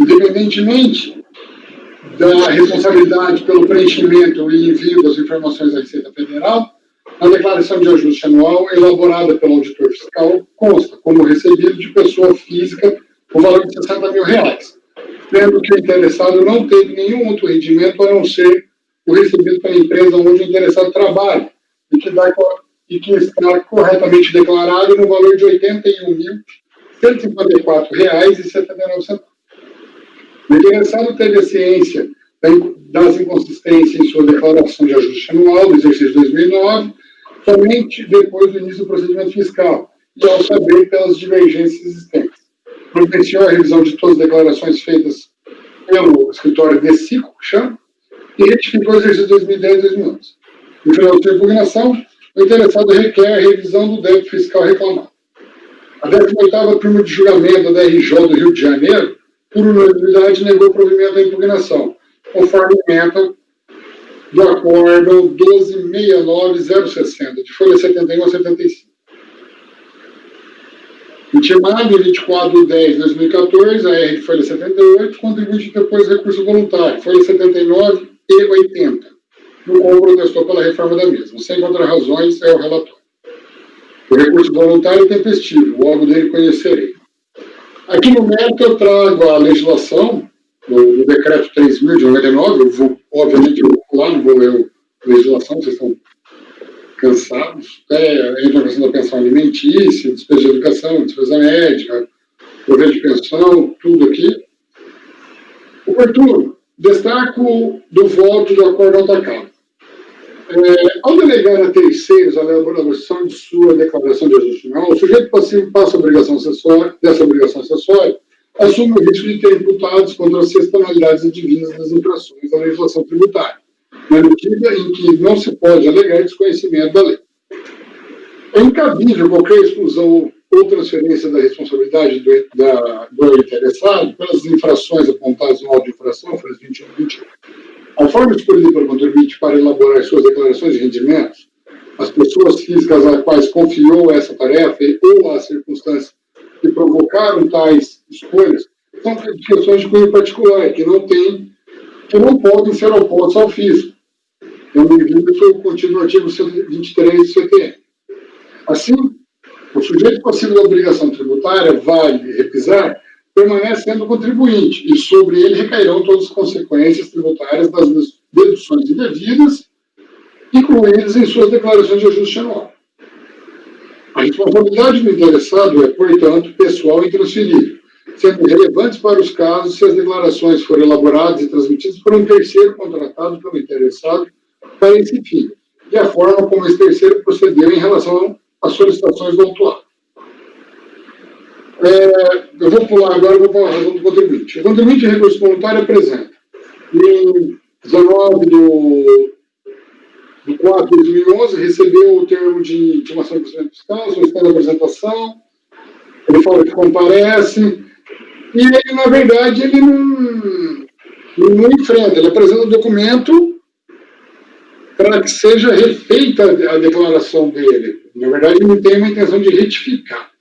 Independentemente da responsabilidade pelo preenchimento e envio das informações da Receita Federal, a declaração de ajuste anual elaborada pelo auditor fiscal consta como recebido de pessoa física o valor de R$60.000, sendo que o interessado não teve nenhum outro rendimento a não ser o recebido pela empresa onde o interessado trabalha e que está corretamente declarado no valor de R$81.154,79. O interessado teve a ciência das inconsistências em sua declaração de ajuste anual do exercício 2009, somente depois do início do procedimento fiscal, e ao saber pelas divergências existentes. Providenciou a revisão de todas as declarações feitas pelo escritório DECICO, e retificou o exercício 2010 e 2011. No final da impugnação, o interessado requer a revisão do débito fiscal reclamado. A 18ª turma de julgamento da RJ do Rio de Janeiro, por unanimidade, negou o provimento da impugnação, conforme ementa do acordo 12.69060, de folha 71 a 75. Intimado em 24/10/2014, a R de folha 78, contribuinte depois recurso voluntário, folha 79 e 80, no qual protestou pela reforma da mesma. Sem contrarrazões, é o relatório. O recurso voluntário é tempestivo, logo dele conhecerei. Aqui no mérito eu trago a legislação do decreto 3.000 de 99, eu vou, obviamente, lá, não vou ler a legislação, vocês estão cansados, a introdução da pensão alimentícia, despesa de educação, despesa médica, prover de pensão, tudo aqui. Oportuno, destaco do voto do acordo atacado. Ao delegar a terceiros a elaboração de sua declaração de ajuste anual, o sujeito passivo passa a obrigação acessória, assume o risco de ter imputados contra as penalidades advindas das infrações da legislação tributária, na medida em que não se pode alegar desconhecimento da lei. É incabível qualquer exclusão ou transferência da responsabilidade do interessado pelas infrações apontadas no auto de infração, folhas 21 e 21. A forma escolhida pelo contribuinte para elaborar suas declarações de rendimentos, as pessoas físicas às quais confiou essa tarefa ou as circunstâncias que provocaram tais escolhas, são questões de cunho particular, que não podem ser opostas ao fisco. Bem-vindo foi o contido no artigo 123 do CTN. Assim, o sujeito passivo da obrigação tributária, vale repisar, permanece sendo contribuinte, e sobre ele recairão todas as consequências tributárias das deduções indevidas incluídos em suas declarações de ajuste anual. A responsabilidade do interessado é, portanto, pessoal e intransferível, sendo relevantes para os casos se as declarações forem elaboradas e transmitidas por um terceiro contratado pelo interessado para esse fim, e a forma como esse terceiro procedeu em relação às solicitações do autuado. Eu vou pular agora, vou para a razão do contribuinte. O contribuinte de recurso voluntário apresenta, em 19 de 4 de 2011, recebeu o termo de intimação de procedimento fiscal, solicitando a apresentação, ele fala que comparece, e ele, na verdade, ele não enfrenta, ele apresenta o documento para que seja refeita a declaração dele. Na verdade, ele não tem uma intenção de retificar.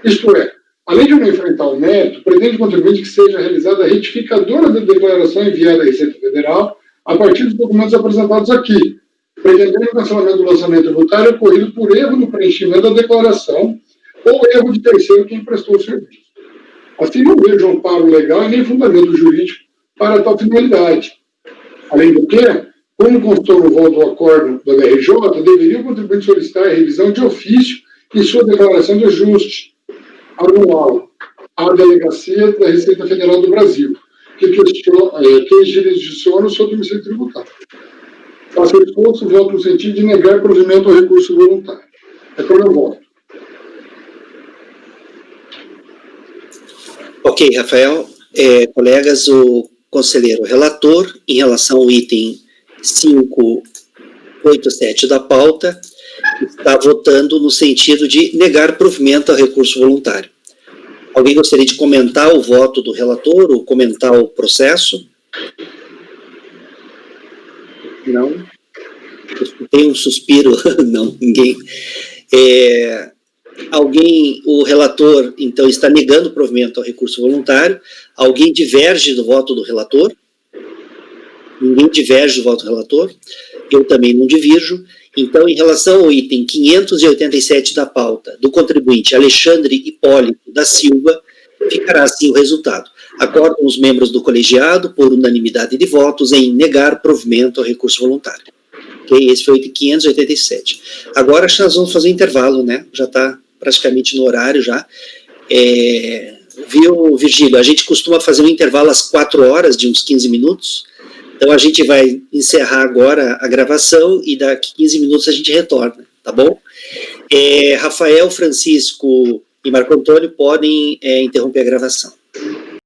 Isto é, além de não enfrentar o mérito, pretende o contribuinte que seja realizada a retificadora da declaração enviada à Receita Federal a partir dos documentos apresentados aqui, pretendendo o cancelamento do lançamento tributário ocorrido por erro no preenchimento da declaração ou erro de terceiro quem prestou o serviço. Assim, não vejo amparo legal e nem fundamento jurídico para tal finalidade. Além do que, como constou no voto do acordo da DRJ, deveria o contribuinte solicitar a revisão de ofício em sua declaração de ajuste anual à Delegacia da Receita Federal do Brasil, que jurisdiciona sobre o homicídio tributário. Faça esforço, voto no sentido de negar provimento ao recurso voluntário. É como eu voto. Ok, Rafael. Colegas, o conselheiro relator, em relação ao item 587 da pauta, está votando no sentido de negar provimento ao recurso voluntário. Alguém gostaria de comentar o voto do relator ou comentar o processo? Não? Eu escutei um suspiro. Não, ninguém. O relator, então, está negando o provimento ao recurso voluntário. Alguém diverge do voto do relator? Ninguém diverge do voto do relator. Eu também não divirjo. Então, em relação ao item 587 da pauta, do contribuinte Alexandre Hipólito da Silva, ficará assim o resultado. Acordam os membros do colegiado, por unanimidade de votos, em negar provimento ao recurso voluntário. Okay? Esse foi o item 587. Agora, acho que nós vamos fazer um intervalo, né? Já está praticamente no horário já. Viu, Virgílio? A gente costuma fazer um intervalo às 4 horas, de uns 15 minutos. Então, a gente vai encerrar agora a gravação e daqui 15 minutos a gente retorna, tá bom? Rafael, Francisco e Marco Antônio podem interromper a gravação.